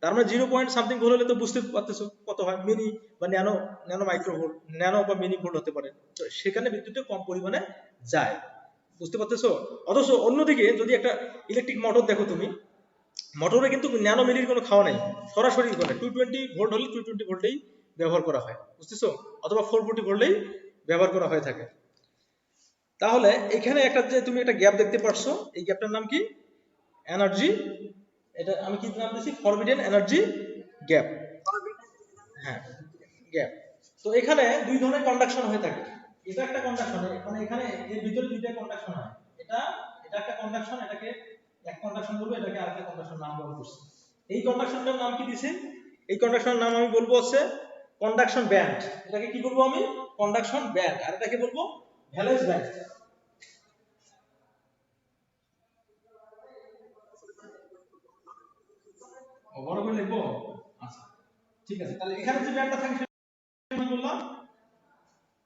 তার মানে 0 পয়েন্ট সামথিং ভোল্ট হলে তো বুঝতে পারতেছো কত হয়, মিনি বা nano, nano micro volt, nano বা মিনি ভোল্ট হতে পারে। তো সেখানে বিদ্যুৎটা কম পরিমাণে যায়, বুঝতে পারতেছো? অথচ অন্যদিকে যদি একটা ইলেকট্রিক মোটর দেখো তুমি, মোটরে কিন্তু ন্যানো মিলির কোনো খাওয়া নেই, সরাসরি করে 220 ভোল্ট হলে 220 ভোল্টেই ব্যবহার করা হয়, বুঝতেছো? অথবা 440 ভোল্টেই ব্যবহার করা হয়ে থাকে। তাহলে এখানে একটা যে তুমি একটা গ্যাপ দেখতে পারছো, এই গ্যাপটার নাম কি? এনার্জি, এটা আমি কি নাম দিয়েছি? Forbidden energy gap. হ্যাঁ, গ্যাপ। তো এখানে দুই ধরনের কন্ডাকশন হয়ে থাকে। এটা একটা কন্ডাকশন, মানে এখানে এর ভিতরে দুইটা কন্ডাকশন হয়। এটা এটা একটা কন্ডাকশন, এটাকে এক কন্ডাকশন বলবো, এটাকে আরেকটা কন্ডাকশন নামকরণ করছি। এই কন্ডাকশনটার নাম কি দিছি? এই কন্ডাকশনের নাম আমি বলবো হচ্ছে কন্ডাকশন ব্যান্ড। এটাকে কি বলবো আমি? Conduction band. আর এটাকে বলবো ভ্যালেন্স ব্যান্ড। বড় করে লিখবো? আচ্ছা, ঠিক আছে। তাহলে এখানে যে ব্যান্ডটা থাকে সেটা বললাম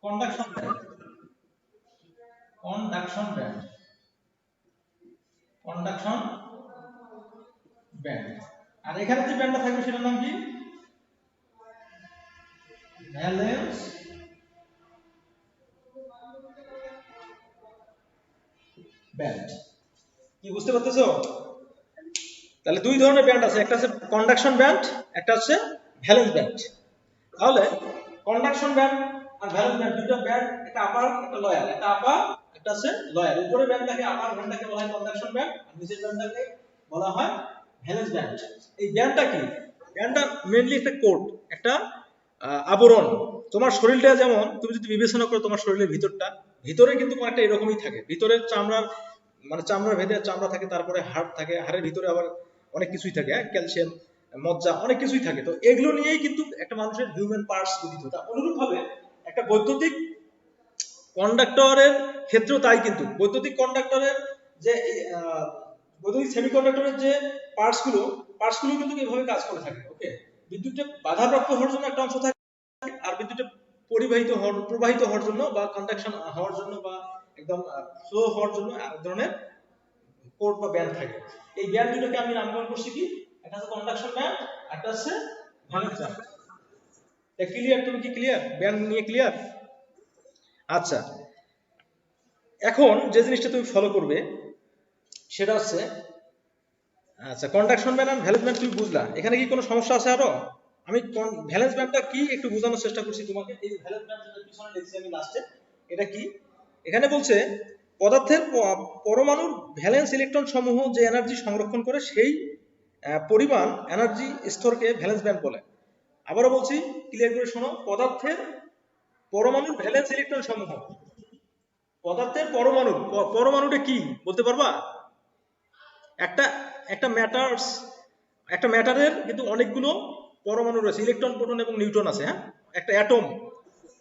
conduction band. Conduction band, conduction band. আর এখানে যে ব্যান্ডটা থাকবে সেটার নাম কি? Valence band. কি বুঝতে পারতেছো? তাহলে দুই ধরনের ব্যান্ড আছে, একটা হচ্ছে কন্ডাকশন ব্যান্ড, একটা হচ্ছে ভ্যালেন্স ব্যান্ড। তাহলে কন্ডাকশন ব্যান্ড আর ভ্যালেন্স ব্যান্ড দুটো ব্যান্ড, একটা আপার একটা লয়ার, একটা আপার একটা হচ্ছে লয়ার। উপরে ব্যান্ডটাকে আপার ব্যান্ডটাকে বলা হয় কন্ডাকশন ব্যান্ড, আর নিচের ব্যান্ডটাকে বলা হয় ভ্যালেন্স ব্যান্ড। এই ব্যান্ডটা কি? ব্যান্ডটা মেইনলি একটা কোট, একটা আবরণ। তোমার শরীরটা যেমন, তুমি যদি বিবেচনা করো তোমার শরীরের ভিতরটা, ভিতরে কিন্তু একটা এরকমই থাকে, ভিতরে চামড়ার মানে চামড়ার ভেতরে চামড়া থাকে, তারপরে হাড় থাকে, হাড়ের ভিতরে আবার অনেক কিছুই থাকে, হ্যাঁ, ক্যালসিয়াম, মজ্জা, অনেক কিছুই থাকে। তো এগুলো নিয়েই কিন্তু একটা মানুষের হিউম্যান পার্টস গঠিত। তা অনুরূপ ভাবে একটা বৈদ্যুতিক কন্ডাক্টরের ক্ষেত্রেও তাই। কিন্তু বৈদ্যুতিক কন্ডাক্টরের যে বৈদ্যুতিক সেমিকন্ডাক্টরের যে পার্টস গুলো কিন্তু এইভাবে কাজ করে থাকে। ওকে, বিদ্যুৎটা বাধাপ্রাপ্ত হওয়ার জন্য একটা অংশ থাকে, আর বিদ্যুৎটা প্রবাহিত হওয়ার জন্য বা কন্ডাকশন হওয়ার জন্য বা একদম ফ্লো হওয়ার জন্য এক ধরনের কোড বা ব্যান্ড থাকে। এই ব্যান্ড দুটোকে আমি নামকরণ করছি কি? একটা হচ্ছে কন্ডাকশন ব্যান্ড, একটা হচ্ছে ভ্যালেন্স ব্যান্ড। ক্লিয়ার? তুমি কি ক্লিয়ার ব্যান্ড নিয়ে? ক্লিয়ার? আচ্ছা, এখন যে জিনিসটা তুমি ফলো করবে সেটা হচ্ছে, আচ্ছা, কন্ডাকশন ব্যান্ড আর ভ্যালেন্স ব্যান্ড তুমি বুঝলা, এখানে কি কোনো সমস্যা আছে আরো? আমি ভ্যালেন্স ব্যান্ডটা কি একটু বোঝানোর চেষ্টা করছি তোমাকে। এই ভ্যালেন্স ব্যান্ড যেটা পিছনে লিখছি আমি লাস্টে, এটা কি? এখানে বলছে পদার্থের পরমাণুর ভ্যালেন্স ইলেকট্রন সমূহ যে এনার্জি সংরক্ষণ করে সেই পরিমাণ এনার্জি স্তরকে ভ্যালেন্স ব্যান্ড বলে। আবারও বলছি, ক্লিয়ার করে শোনো, পদার্থের পরমাণুর ভ্যালেন্স ইলেকট্রন সমূহ, পদার্থের পরমাণুটা কি বলতে পারবা? একটা একটা ম্যাটারস, একটা ম্যাটারের কিন্তু অনেকগুলো পরমাণু রয়েছে, ইলেকট্রন, প্রোটন এবং নিউট্রন আছে, হ্যাঁ। একটা অ্যাটম,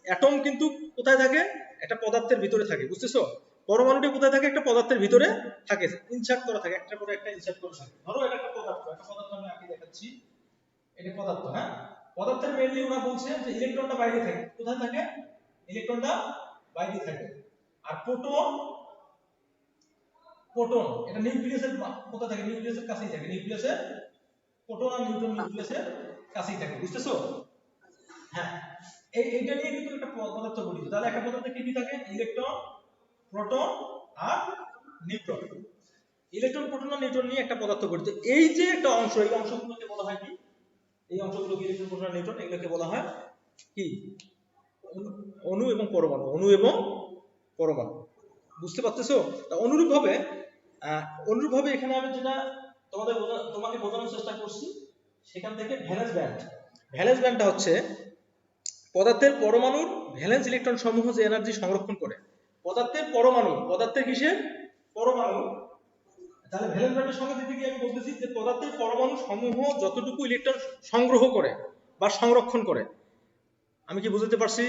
অ্যাটম কিন্তু কোথায় থাকে? একটা পদার্থের ভিতরে থাকে, বুঝতেছো? পরমাণুটি কোথায় থাকে? একটা পদার্থের ভিতরে থাকে, ইনসার্ট করা থাকে, একটা করে একটা ইনসার্ট করা থাকে। ধরো এটা একটা পদার্থ, একটা পদার্থ আমি আঁকি দেখাচ্ছি, এটা পদার্থ, হ্যাঁ। পদার্থের মেইনলি ওরা বলছে যে ইলেকট্রনটা বাইরে থাকে। কোথায় থাকে? ইলেকট্রনটা বাইরে থাকে। আর প্রোটন, প্রোটন এটা নিউক্লিয়াসের কোথায় থাকে? নিউক্লিয়াসের কাছেই থাকে। নিউক্লিয়াসের প্রোটন আর নিউট্রন নিউক্লিয়াসের কাছেই থাকে, বুঝতেছো? হ্যাঁ, এইটা নিয়ে কিন্তু একটা পদার্থ গঠিত। তাহলে একটা পদার্থে কি কি থাকে? ইলেকট্রন, প্রোটন আর নিউট্রন। ইলেকট্রন, প্রোটন আর নিউট্রন নিয়ে একটা পদার্থ গঠিত। এই যে একটা অংশ, এই অংশগুলোকে বলা হয় কি? এই অংশগুলোকে, ইলেকট্রন, প্রোটন আর নিউট্রন, এগুলোকে বলা হয় কি? অণু এবং পরমাণু। অণু এবং পরমাণু, বুঝতে পারতেছো? তা অনুরূপভাবে এখানে আমি যেটা তোমাকে বোঝানোর চেষ্টা করছি, সেখান থেকে ভ্যালেন্স ব্যান্ড। ভ্যালেন্স ব্যান্ডটা হচ্ছে পদার্থের পরমাণুর ভ্যালেন্স ইলেকট্রন সমূহ যে এনার্জি সংরক্ষণ করে। পদার্থের পরমাণু, পদার্থের কিসের পরমাণু তাহলে ভ্যালেন্স ব্যান্ডের সংজ্ঞা দিতে গিয়ে আমি বলতেছি যে পদার্থের পরমাণু সমূহ যতটুকু ইলেকট্রন সংগ্রহ করে বা সংরক্ষণ করে। আমি কি বুঝতে পারছি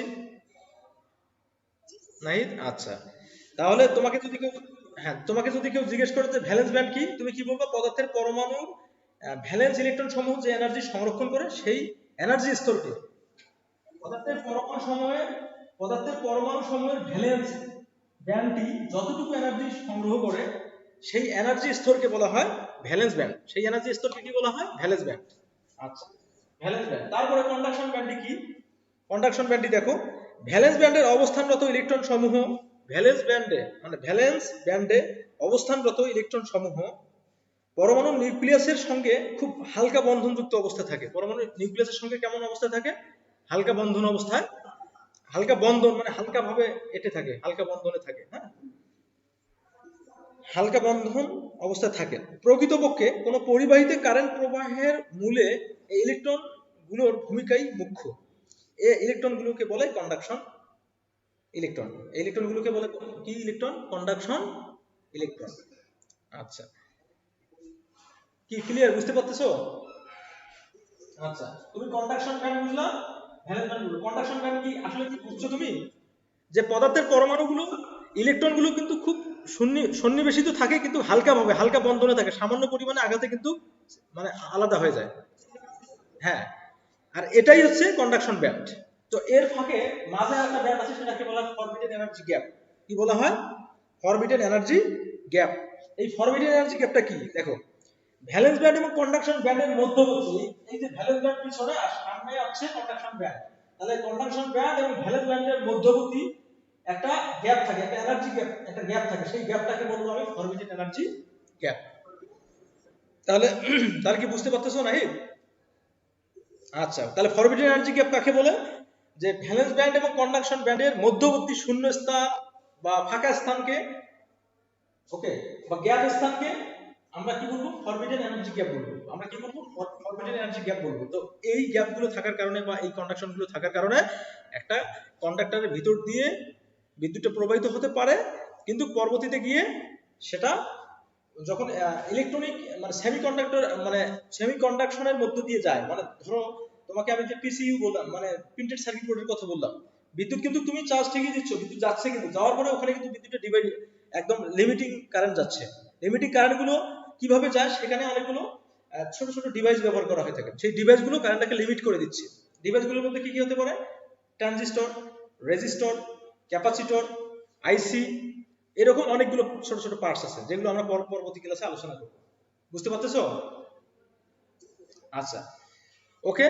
নাই? আচ্ছা, তাহলে তোমাকে যদি কেউ জিজ্ঞেস করে যে ভ্যালেন্স ব্যান্ড কি, তুমি কি বলবে? পদার্থের পরমাণু ভ্যালেন্স ইলেকট্রন সমূহ যে এনার্জি সংরক্ষণ করে সেই এনার্জি স্তরকে পদার্থের পরমাণু সমূহের ভ্যালেন্স ব্যান্ডটি যতটুকু এনার্জি সংগ্রহ করে সেই এনার্জি স্তরকে বলা হয় ভ্যালেন্স ব্যান্ড। সেই এনার্জি স্তরকে কি বলা হয়? Valence band. আচ্ছা, ভ্যালেন্স ব্যান্ড। তারপরে কন্ডাকশন ব্যান্ডটি কি? কন্ডাকশন ব্যান্ডটি দেখো, ভ্যালেন্স ব্যান্ডের অবস্থানরত ইলেকট্রন সমূহ ভ্যালেন্স ব্যান্ডে অবস্থানরত ইলেকট্রন সমূহ পরমাণু নিউক্লিয়াসের সঙ্গে খুব হালকা বন্ধনযুক্ত অবস্থায় থাকে। পরমাণু নিউক্লিয়াসের সঙ্গে কেমন অবস্থায় থাকে? হালকা বন্ধন অবস্থায়, হালকা বন্ধন মানে হালকা ভাবে এটে থাকে, হালকা বন্ধনে থাকে। হ্যাঁ, হালকা বন্ধন অবস্থায় থাকে। প্রকৃতপক্ষে কোন পরিবাহীতে কারেন্ট প্রবাহের মূলে এই ইলেকট্রন গুলোর ভূমিকাই মুখ্য। এই ইলেকট্রন গুলোকে বলে কন্ডাকশন ইলেকট্রন। এই ইলেকট্রন গুলোকে বলে কি ইলেকট্রন? Conduction electron. আচ্ছা, কি ক্লিয়ার? বুঝতে পারতেছো? আচ্ছা, তুমি কন্ডাকশন ব্যান্ড বুঝলা, ভ্যালেন্স ব্যান্ড বুঝলা। কন্ডাকশন ব্যান্ড কি আসলে কি বুঝছো তুমি? যে পদার্থের পরমাণুগুলো ইলেকট্রনগুলো কিন্তু খুব সন্নিবেশিত থাকে, কিন্তু হালকা ভাবে, হালকা বন্ধনে থাকে, সামান্য পরিমাণে আঘাতে কিন্তু মানে আলাদা হয়ে যায়। হ্যাঁ, আর এটাই হচ্ছে কন্ডাকশন ব্যান্ড। তো এর ফাঁকে মাঝে একটা ব্যান্ড আছে, সেটাকে বলা হয় ফরবিডেন এনার্জি গ্যাপ। কি বলা হয়? Forbidden energy gap. এই ফরবিডেন এনার্জি গ্যাপটা কি? দেখো, ভ্যালেন্স ব্যান্ড এবং কন্ডাকশন ব্যান্ডের মধ্যবর্তী, এই যে ভ্যালেন্স ব্যান্ড পিছনে আর সামনে আছে কন্ডাকশন ব্যান্ড, তাহলে কন্ডাকশন ব্যান্ড এবং ভ্যালেন্স ব্যান্ডের মধ্যবর্তী একটা গ্যাপ থাকে, একটা এনার্জি গ্যাপ, একটা গ্যাপ থাকে। সেই গ্যাপটাকে বলবো আমি ফরবিডেন এনার্জি গ্যাপ। তাহলে তাহলে কি বুঝতে পারতেছো নাকি? আচ্ছা, তাহলে ফরবিডেন এনার্জি গ্যাপ কাকে বলে? যে ভ্যালেন্স ব্যান্ড এবং কন্ডাকশন ব্যান্ডের মধ্যবর্তী শূন্য স্থান বা ফাঁকা স্থানকে, ওকে, বা গ্যাপ স্থানকে আমরা কি বলবো? ফরবিডেন এনার্জি গ্যাপ বলবো। আমরা কি বলবো? ফরবিডেন এনার্জি গ্যাপ বলবো। তো এই গ্যাপগুলো থাকার কারণে বা এই কন্ডাকশনগুলো থাকার কারণে একটা কন্ডাক্টরের ভিতর দিয়ে বিদ্যুৎটা প্রবাহিত হতে পারে, কিন্তু পরবর্তীতে গিয়ে সেটা যখন ইলেকট্রনিক মানে সেমি কন্ডাকশনের মধ্য দিয়ে যায়, মানে ধরো তোমাকে আমি যে পিসিইউ বললাম, মানে প্রিন্টেড সার্কিট বোর্ডের কথা বললাম, বিদ্যুৎ কিন্তু তুমি চার্জ ঠিকই দিচ্ছ, বিদ্যুৎ যাচ্ছে, কিন্তু যাওয়ার পরে ওখানে কিন্তু বিদ্যুৎটা ডিভাইড, একদম লিমিটিং কারেন্ট যাচ্ছে। লিমিটিং কারেন্ট গুলো কিভাবে যায়? সেখানে অনেকগুলো ছোট ছোট ডিভাইস ব্যবহার করা হয়ে থাকে। সেই ডিভাইস গুলো কারেন্টটাকে লিমিট করে দিচ্ছে। ডিভাইস গুলোর মধ্যে কি কি হতে পারে? ট্রানজিস্টর, রেজিস্টর, ক্যাপাসিটর, আইসি, এরকম অনেকগুলো ছোট ছোট পার্টস আছে, যেগুলো আমরা পরবর্তী ক্লাসে আলোচনা করব। বুঝতে পারতেছো? আচ্ছা, ওকে,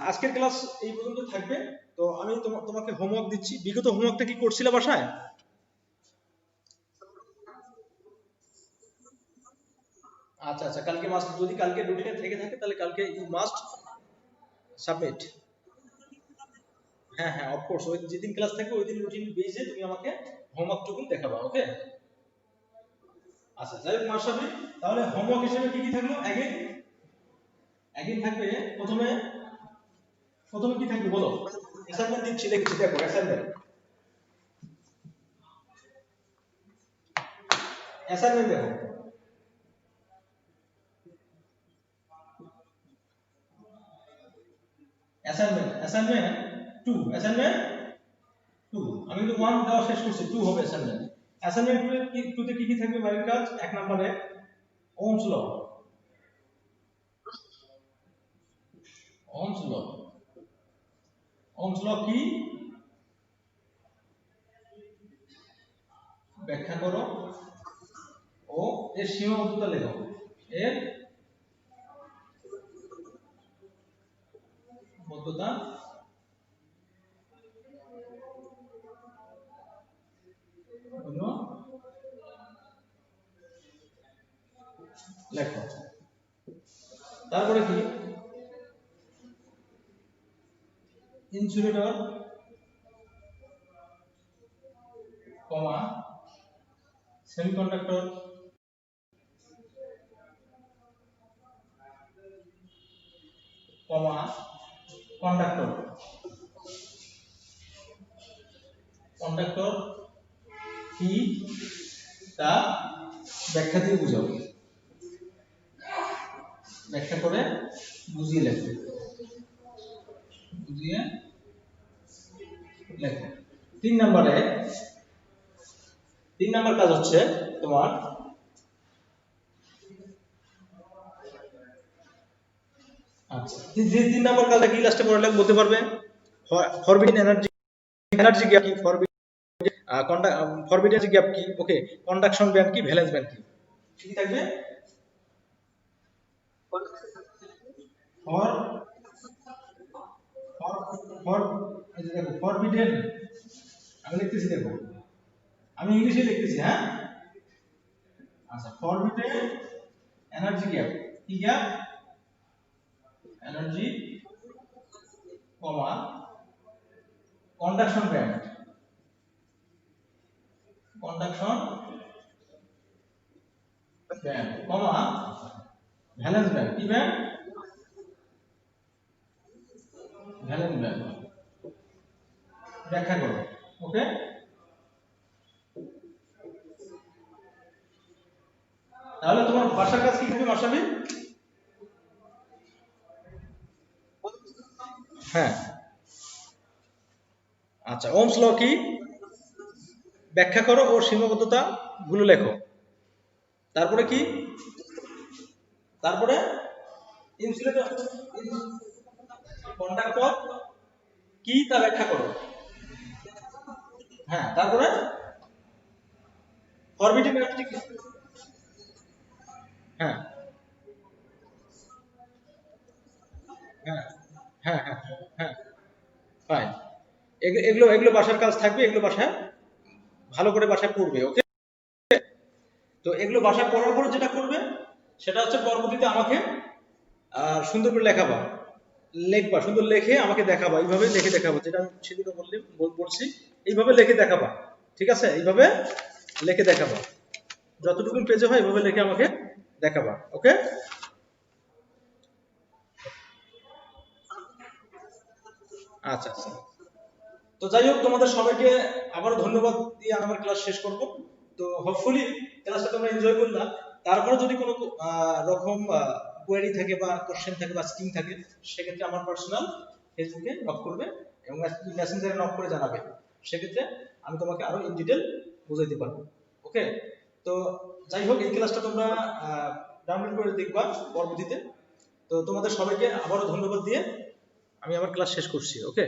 আজকের ক্লাস এই পর্যন্ত থাকবে। তো আমি তোমাকে হোমওয়ার্ক দিচ্ছি। বিগত হোমওয়ার্কটা কি করছিলে বাসায়? আচ্ছা আচ্ছা, কালকে মাস্ট, যদি কালকে রুটিনে থেকে থাকে তাহলে কালকে ইউ মাস্ট সাবমিট। হ্যাঁ হ্যাঁ, অফকোর্স, ওই যেদিন ক্লাস থাকবে ওই দিন রুটিন বেজে তুমি আমাকে হোমওয়ার্কটুকু দেখাবা। ওকে, আচ্ছা, যাই হোক মাশরাফি, তাহলে হোমওয়ার্ক হিসেবে কি কি থাকলো? একদিন থাকবে প্রথমে, প্রথমে কি থাকবে বলো? অ্যাসাইনমেন্ট দিচ্ছি, লিখছি, দেখো অ্যাসাইনমেন্ট, অ্যাসাইনমেন্ট দেখো। Assignment 2, assignment 2। আমি কিন্তু 1 দেওয়া শেষ করছি, 2 হবে অ্যাসাইনমেন্ট। অ্যাসাইনমেন্ট 2 তে কি কি থাকবে বাড়ির কাজ? এক নম্বরে Ohm's law. Ohm's law, Ohm's law কি ব্যাখ্যা করো ও এর সীমাবদ্ধতা লেখো। এর বদ্ধতা হলো লেখো। তারপরে কি? ইনসুলেটর, কমা সেমিকন্ডাক্টর, কমা কন্ডাক্টর, কন্ডাক্টর কি তা ব্যাখ্যা দিয়ে বুঝাও, ব্যাখ্যা করে বুঝিয়ে লেখো, বুঝিয়ে লেখো। 3 নম্বর কাজ হচ্ছে তোমার আচ্ছা, যে 3 নম্বর কাজটা কি লাস্টে পড়ালে বলতে পারবে? ফরবিডেন এনার্জি, এনার্জি গ্যাপ কি, ফরবিডেন গ্যাপ কি, ওকে, কন্ডাকশন ব্যান্ড কি, ভ্যালেন্স ব্যান্ড কি, কি থাকবে? ফর ফর ফর এই যে দেখো ফরবিডেন, আমি লিখতেছি দেখো, আমি ইংলিশে লিখতেছি, হ্যাঁ। আচ্ছা, ফরবিডেন এনার্জি গ্যাপ, কি গ্যাপ? এনার্জি, কমা, কন্ডাকশন ব্যান্ড, কন্ডাকশন ব্যান্ড, কমা, ভ্যালেন্স ব্যান্ড, কি ব্যান্ড? Valence band. ব্যাখ্যা করো, ওকে। তাহলে তোমার ভাষার কাজ কি থাকবে মাসাবি? হ্যাঁ, আচ্ছা, ওমস ল কি, ব্যাখ্যা করো ও সীমাবদ্ধতা গুলো লেখো। তারপরে কি? তারপরে ইনসুলেটর, কন্ডাক্টর কি তা ব্যাখ্যা করো। হ্যাঁ, তারপরে ফরবিডিং ম্যাট্রিক, হ্যাঁ হ্যাঁ হ্যাঁ হ্যাঁ হ্যাঁ, ফাইন। এগুলো এগুলো বাসার কাজ থাকবে, এগুলো বাসায় ভালো করে বাসায় পড়বে, ওকে। তো এগুলো বাসায় পড়ার পর যেটা করবে সেটা হচ্ছে পরবর্তীতে আমাকে সুন্দর করে লেখাবা, লিখবা, সুন্দর লেখে আমাকে দেখাবা, এইভাবে লিখে দেখাবো, যেটা আমি সেদিনও বলছি, এইভাবে লিখে দেখাবা, ঠিক আছে? এইভাবে লিখে দেখাবা, যতটুকু পেজে হয় এইভাবে লিখে আমাকে দেখাবা, ওকে। আচ্ছা আচ্ছা, তো যাই হোক, তোমাদের সবাইকে আবারও ধন্যবাদ দিয়ে আমি আমার ক্লাস শেষ করব। তো হোপফুলি ক্লাসটা তোমরা এনজয় করলা। তারপরে যদি কোনো রকম কোয়েরি থাকে বা কোশ্চেন থাকে বা স্কিম থাকে, সেক্ষেত্রে আমার পার্সোনাল ফেসবুকে নক করবে এবং মেসেঞ্জারে নক করে জানাবে, সেক্ষেত্রে আমি তোমাকে আরো ইন ডিটেল বুঝাইতে পারবো, ওকে। তো যাই হোক, এই ক্লাসটা তোমরা ডাউনলোড করে দেখবা পরবর্তীতে। তো তোমাদের সবাইকে আবারও ধন্যবাদ দিয়ে আমি আমার ক্লাস শেষ করছি, ওকে।